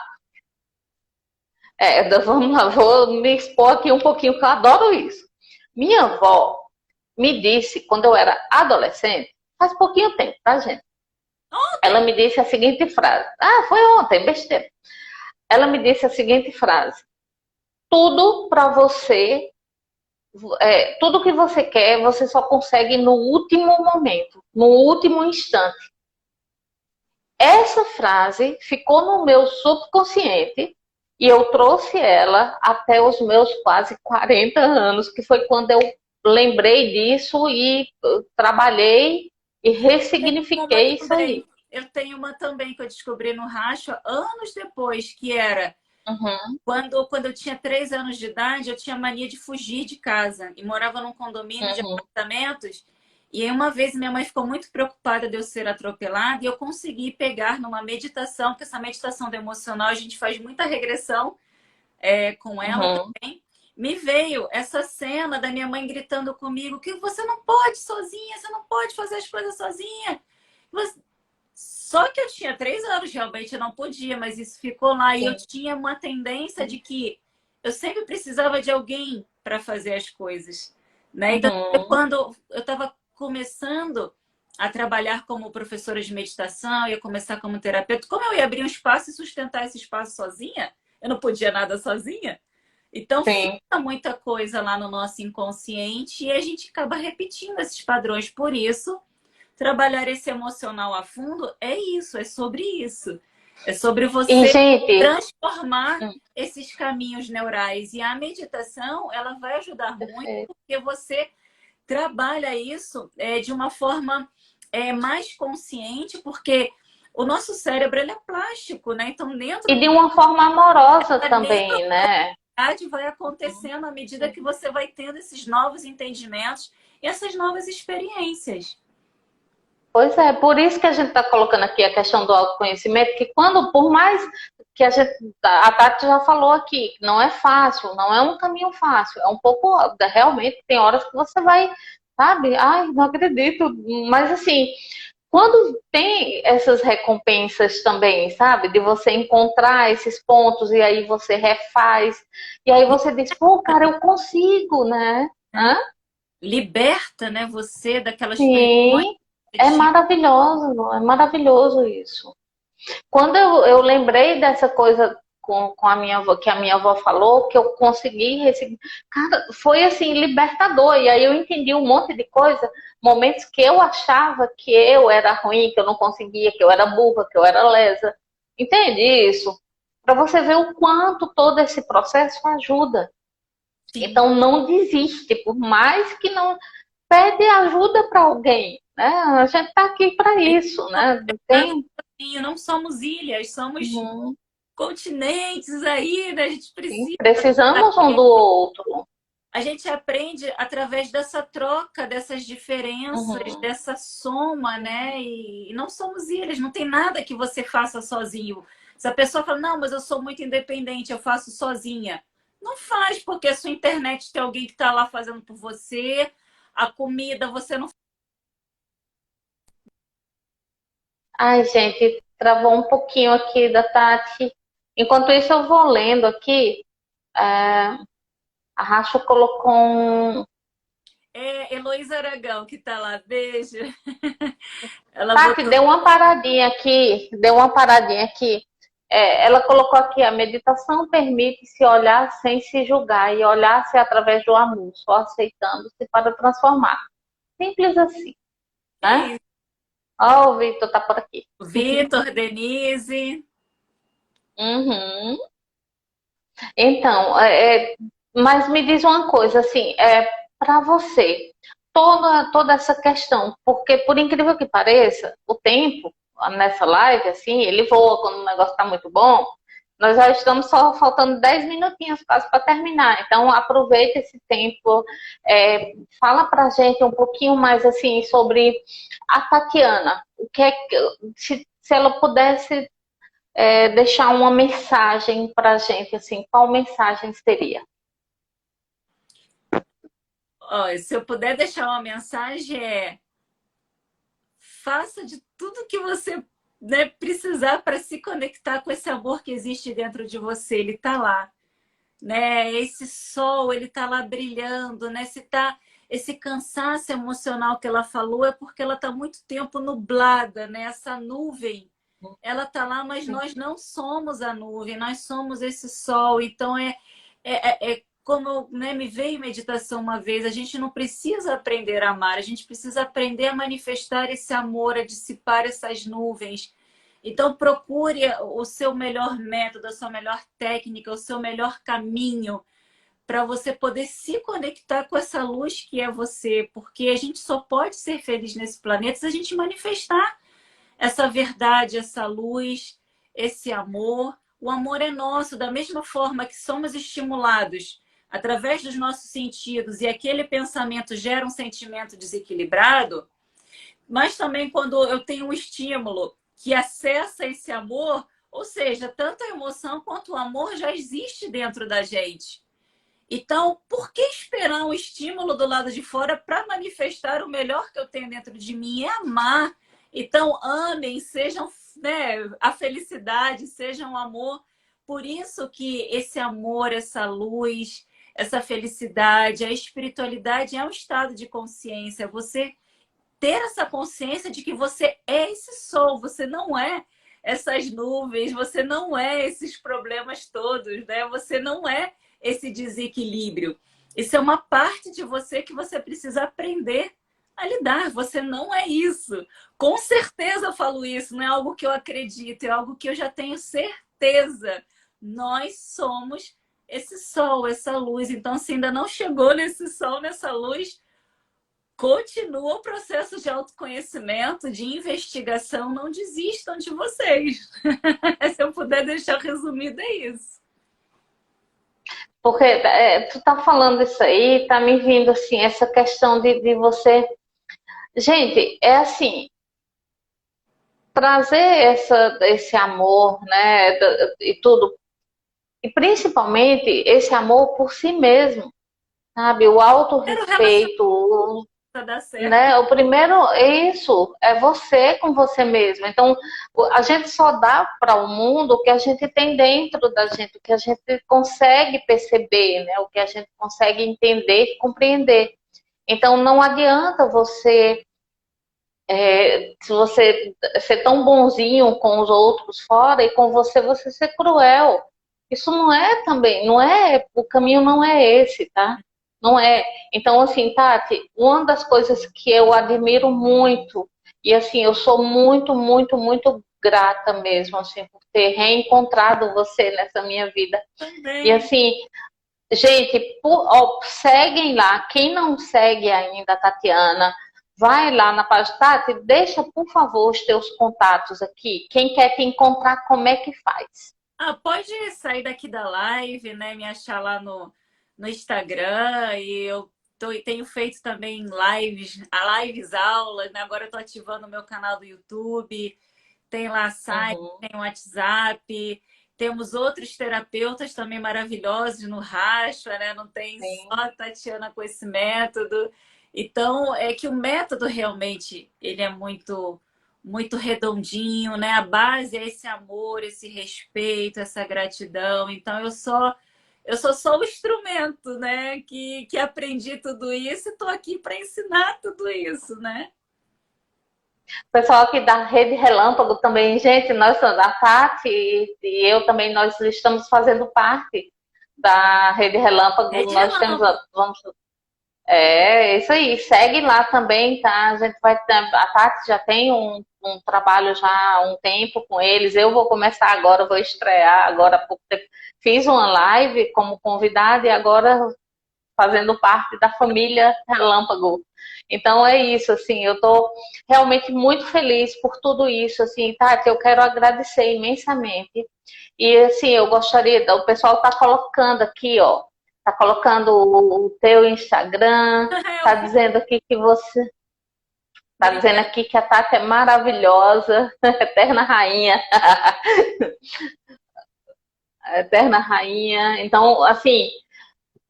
Vamos lá, vou me expor aqui um pouquinho, que eu adoro isso. Minha avó me disse, quando eu era adolescente, faz pouquinho tempo, tá, gente? Ela me disse a seguinte frase. Ah, foi ontem, besteira. Ela me disse a seguinte frase. Tudo para você, tudo que você quer, você só consegue no último momento, no último instante. Essa frase ficou no meu subconsciente e eu trouxe ela até os meus quase 40 anos, que foi quando eu lembrei disso e trabalhei e ressignifiquei isso aí.
Eu tenho uma também que eu descobri no Racho anos depois, que era quando eu tinha 3 anos de idade, eu tinha mania de fugir de casa e morava num condomínio de apartamentos. E aí uma vez minha mãe ficou muito preocupada de eu ser atropelada e eu consegui pegar numa meditação, porque essa meditação do emocional a gente faz muita regressão com ela também. Me veio essa cena da minha mãe gritando comigo que você não pode sozinha, você não pode fazer as coisas sozinha. Só que eu tinha 3 anos, realmente eu não podia, mas isso ficou lá. E eu tinha uma tendência de que eu sempre precisava de alguém para fazer as coisas. Né? Então, quando eu estava começando a trabalhar como professora de meditação, ia começar como terapeuta, como eu ia abrir um espaço e sustentar esse espaço sozinha, eu não podia nada sozinha. Então, fica muita coisa lá no nosso inconsciente e a gente acaba repetindo esses padrões. Por isso, trabalhar esse emocional a fundo é isso, é sobre isso. É sobre você transformar esses caminhos neurais. E a meditação, ela vai ajudar muito, porque você trabalha isso de uma forma mais consciente, porque o nosso cérebro ele é plástico, né? Então, dentro...
E de uma forma amorosa também, né?
Vai acontecendo à medida que você vai tendo esses novos entendimentos e essas novas experiências.
Pois é, por isso que a gente está colocando aqui a questão do autoconhecimento, que quando, por mais que a Tati já falou aqui, não é fácil, não é um caminho fácil, é um pouco, realmente, tem horas que você vai, sabe, ai, não acredito, mas assim, quando tem essas recompensas também, sabe, de você encontrar esses pontos e aí você refaz, e aí você diz, pô, cara, eu consigo, né?
Liberta, né, você daquelas
Sim. É maravilhoso isso. Quando eu lembrei dessa coisa com a minha avó, que a minha avó falou, que eu consegui cara, foi assim, libertador. E aí eu entendi um monte de coisa, momentos que eu achava que eu era ruim, que eu não conseguia, que eu era burra, que eu era lesa. Entende isso? Para você ver o quanto todo esse processo ajuda. Sim. Então não desiste, por mais que não pede ajuda para alguém. Né? A gente está aqui para isso, né?
Não somos ilhas, somos continentes aí, né? A gente precisa.
Sim, precisamos um do outro.
A gente aprende através dessa troca, dessas diferenças, dessa soma, né? E não somos ilhas, não tem nada que você faça sozinho. Se a pessoa fala, não, mas eu sou muito independente, eu faço sozinha. Não faz, porque a sua internet tem alguém que está lá fazendo por você, a comida você não.
Ai, gente, travou um pouquinho aqui da Tati. Enquanto isso, eu vou lendo aqui. A Racha colocou um...
Heloísa Aragão, que tá lá. Beijo.
Tati, deu uma paradinha aqui. Ela colocou aqui, a meditação permite se olhar sem se julgar e olhar-se através do amor, só aceitando-se para transformar. Simples assim. Né? Ó, o Vitor tá por aqui.
Vitor, Denise.
Então, mas me diz uma coisa, assim, para você, toda essa questão, porque por incrível que pareça, o tempo nessa live, assim, ele voa quando o negócio tá muito bom. Nós já estamos só faltando 10 minutinhos quase para terminar. Então, aproveita esse tempo. Fala pra gente um pouquinho mais assim sobre a Tatiana. se ela pudesse deixar uma mensagem para a gente, assim, qual mensagem seria?
Ó, se eu puder deixar uma mensagem faça de tudo que você, né, precisar para se conectar com esse amor que existe dentro de você. Ele está lá, né? Esse sol, ele está lá brilhando, né? Se tá esse cansaço emocional que ela falou é porque ela está muito tempo nublada, né? Essa nuvem, ela está lá, mas nós não somos a nuvem, nós somos esse sol. Então como, né, me veio meditação uma vez, a gente não precisa aprender a amar, a gente precisa aprender a manifestar esse amor, a dissipar essas nuvens. Então procure o seu melhor método, a sua melhor técnica, o seu melhor caminho para você poder se conectar com essa luz que é você, porque a gente só pode ser feliz nesse planeta se a gente manifestar essa verdade, essa luz, esse amor. O amor é nosso, da mesma forma que somos estimulados através dos nossos sentidos e aquele pensamento gera um sentimento desequilibrado, mas também quando eu tenho um estímulo que acessa esse amor, ou seja, tanto a emoção quanto o amor já existe dentro da gente. Então, por que esperar um estímulo do lado de fora para manifestar o melhor que eu tenho dentro de mim? É amar. Então, amem, sejam, né, a felicidade, sejam o amor. Por isso que esse amor, essa luz, essa felicidade, a espiritualidade é um estado de consciência. Você ter essa consciência de que você é esse sol, você não é essas nuvens, você não é esses problemas todos, né? Você não é esse desequilíbrio. Isso é uma parte de você que você precisa aprender a lidar. Você não é isso. Com certeza eu falo isso, não é algo que eu acredito, é algo que eu já tenho certeza. Nós somos esse sol, essa luz. Então, se ainda não chegou nesse sol, nessa luz, continua o processo de autoconhecimento, de investigação. Não desistam de vocês. Se eu puder deixar resumido, é isso.
Porque tu tá falando isso aí, tá me vindo assim, essa questão de você. Gente, é assim, trazer esse amor, né, e tudo, e principalmente esse amor por si mesmo, sabe? O
Quero relacionar
autorrespeito,
para dar certo.
né? O primeiro é isso, é você com você mesmo. Então, a gente só dá para o mundo o que a gente tem dentro da gente, o que a gente consegue perceber, né? O que a gente consegue entender e compreender. Então, não adianta você, se você ser tão bonzinho com os outros fora e com você ser cruel. Isso não é também, não é, o caminho não é esse, tá? Não é. Então, assim, Tati, uma das coisas que eu admiro muito, e assim, eu sou muito, muito, muito grata mesmo, assim, por ter reencontrado você nessa minha vida. E
Também.
assim, gente, seguem lá. Quem não segue ainda a Tatiana, vai lá na página. Tati, deixa, por favor, os teus contatos aqui. Quem quer te encontrar, como é que faz?
Ah, pode sair daqui da live, né? Me achar lá no Instagram. E tenho feito também lives aulas, né? Agora eu tô ativando o meu canal do YouTube. Tem lá site,
Uhum.
tem WhatsApp. Temos outros terapeutas também maravilhosos no Racha, né? Não tem só
Sim.
a Tatiana com esse método. Então, é que o método realmente ele é muito redondinho, né? A base é esse amor, esse respeito, essa gratidão. Então, eu sou só o instrumento, né? Que aprendi tudo isso e estou aqui para ensinar tudo isso, né?
O pessoal aqui da Rede Relâmpago também, gente, nós, a Tati e eu também, nós estamos fazendo parte da Rede
É
Relâmpago.
de
Nós temos,
relâmpago.
vamos, isso aí, segue lá também, tá? A gente vai ter, a Tati já tem um trabalho já há um tempo com eles. Eu vou começar agora, vou estrear agora há pouco tempo. Fiz uma live como convidada e agora fazendo parte da família Relâmpago. Então é isso, assim, eu estou realmente muito feliz por tudo isso, assim, Tati, eu quero agradecer imensamente. E assim, eu gostaria, o pessoal está colocando aqui, ó, tá colocando o teu Instagram, tá
Eu vi.
dizendo aqui que você Tá dizendo aqui que a Tati é maravilhosa, eterna rainha. Eterna rainha. Então, assim,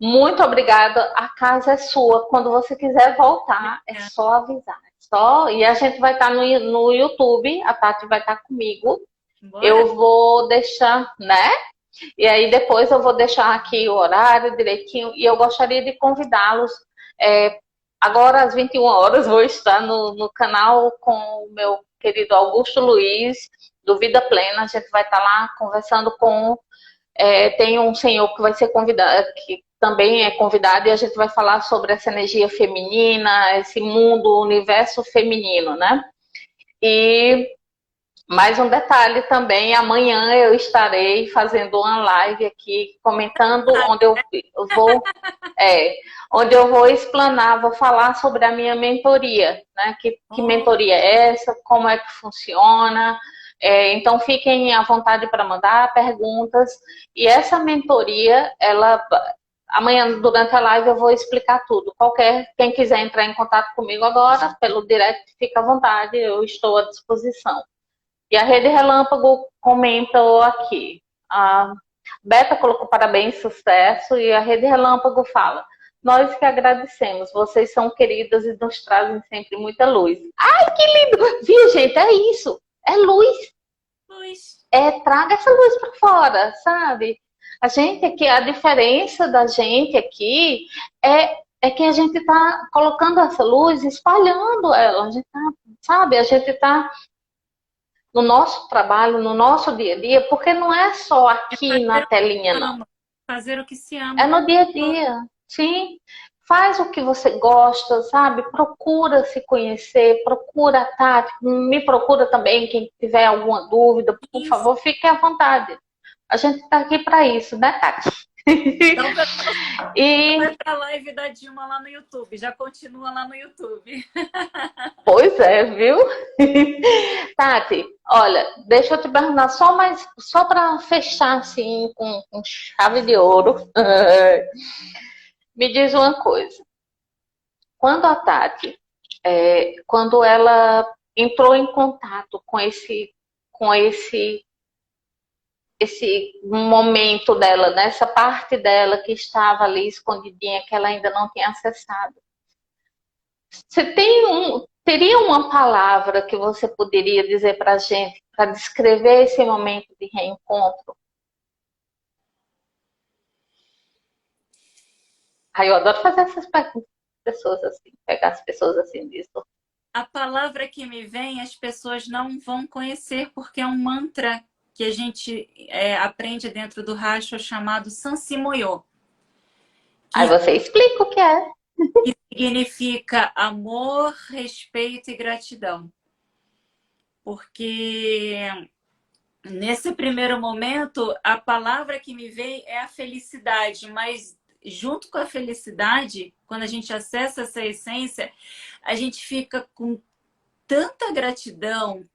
muito obrigada. A casa é sua. Quando você quiser voltar, é só avisar. Só... E a gente vai estar no YouTube. A Tati vai estar comigo. Bora. Eu vou deixar, né? E aí depois eu vou deixar aqui o horário direitinho. E eu gostaria de convidá-los. Agora às 21 horas vou estar no canal com o meu querido Augusto Luiz, do Vida Plena. A gente vai estar lá conversando com... tem um senhor que vai ser convidado, que também é convidado, e a gente vai falar sobre essa energia feminina, esse mundo, o universo feminino, né? E mais um detalhe também, amanhã eu estarei fazendo uma live aqui, comentando onde eu vou, onde eu vou explanar, vou falar sobre a minha mentoria, né? Que mentoria é essa, como é que funciona. Então fiquem à vontade para mandar perguntas. E essa mentoria, amanhã durante a live eu vou explicar tudo. Quem quiser entrar em contato comigo agora, pelo direct, fica à vontade, eu estou à disposição. E a Rede Relâmpago comentou aqui. A Beta colocou parabéns, sucesso. E a Rede Relâmpago fala: nós que agradecemos, vocês são queridas e nos trazem sempre muita luz. Ai, que lindo! Viu, gente? É isso. É luz. Traga essa luz para fora, sabe? A gente aqui, a diferença da gente aqui é que a gente está colocando essa luz, espalhando ela. A gente tá, sabe? A gente está no nosso trabalho, no nosso dia a dia, porque não é só aqui na telinha, não.
Fazer o que se ama.
É no dia a dia, sim. Faz o que você gosta, sabe? Procura se conhecer, procura a Tati, me procura também, quem tiver alguma dúvida, por favor, fique à vontade. A gente está aqui para isso, né, Tati?
Então, vai para a live da Dilma lá no YouTube, já continua lá no YouTube.
Pois é, viu? Tati, olha, deixa eu te perguntar só para fechar assim com chave de ouro. Me diz uma coisa. Quando a Tati, quando ela entrou em contato com esse momento dela, nessa parte dela que estava ali escondidinha, que ela ainda não tinha acessado, você teria uma palavra que você poderia dizer para a gente, para descrever esse momento de reencontro? Eu adoro fazer essas perguntas para pessoas assim, pegar as pessoas assim disso.
A palavra que me vem, as pessoas não vão conhecer, porque é um mantra que a gente aprende dentro do Racho, chamado Sansimoyo.
Aí você explica o que é.
Que significa amor, respeito e gratidão. Porque nesse primeiro momento, a palavra que me veio é a felicidade, mas junto com a felicidade, quando a gente acessa essa essência, a gente fica com tanta gratidão,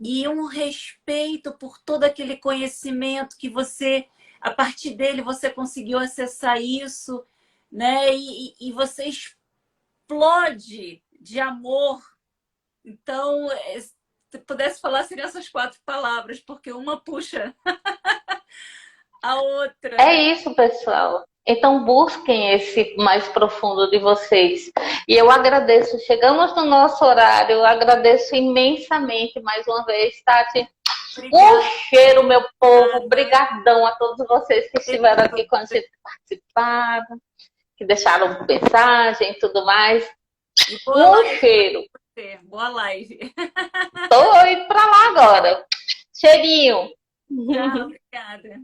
e um respeito por todo aquele conhecimento que você, a partir dele, você conseguiu acessar isso, né? E você explode de amor. Então, se pudesse falar, seriam essas 4 palavras, porque uma puxa a outra.
É isso, pessoal. Então busquem esse mais profundo de vocês. E eu agradeço. Chegamos no nosso horário. Eu agradeço imensamente mais uma vez, Tati. Obrigada. Um cheiro, meu povo. Obrigadão a todos vocês que estiveram aqui com a gente, participaram, que deixaram mensagem e tudo mais. Um cheiro.
Boa live.
Tô indo pra lá agora. Cheirinho.
Tchau, obrigada.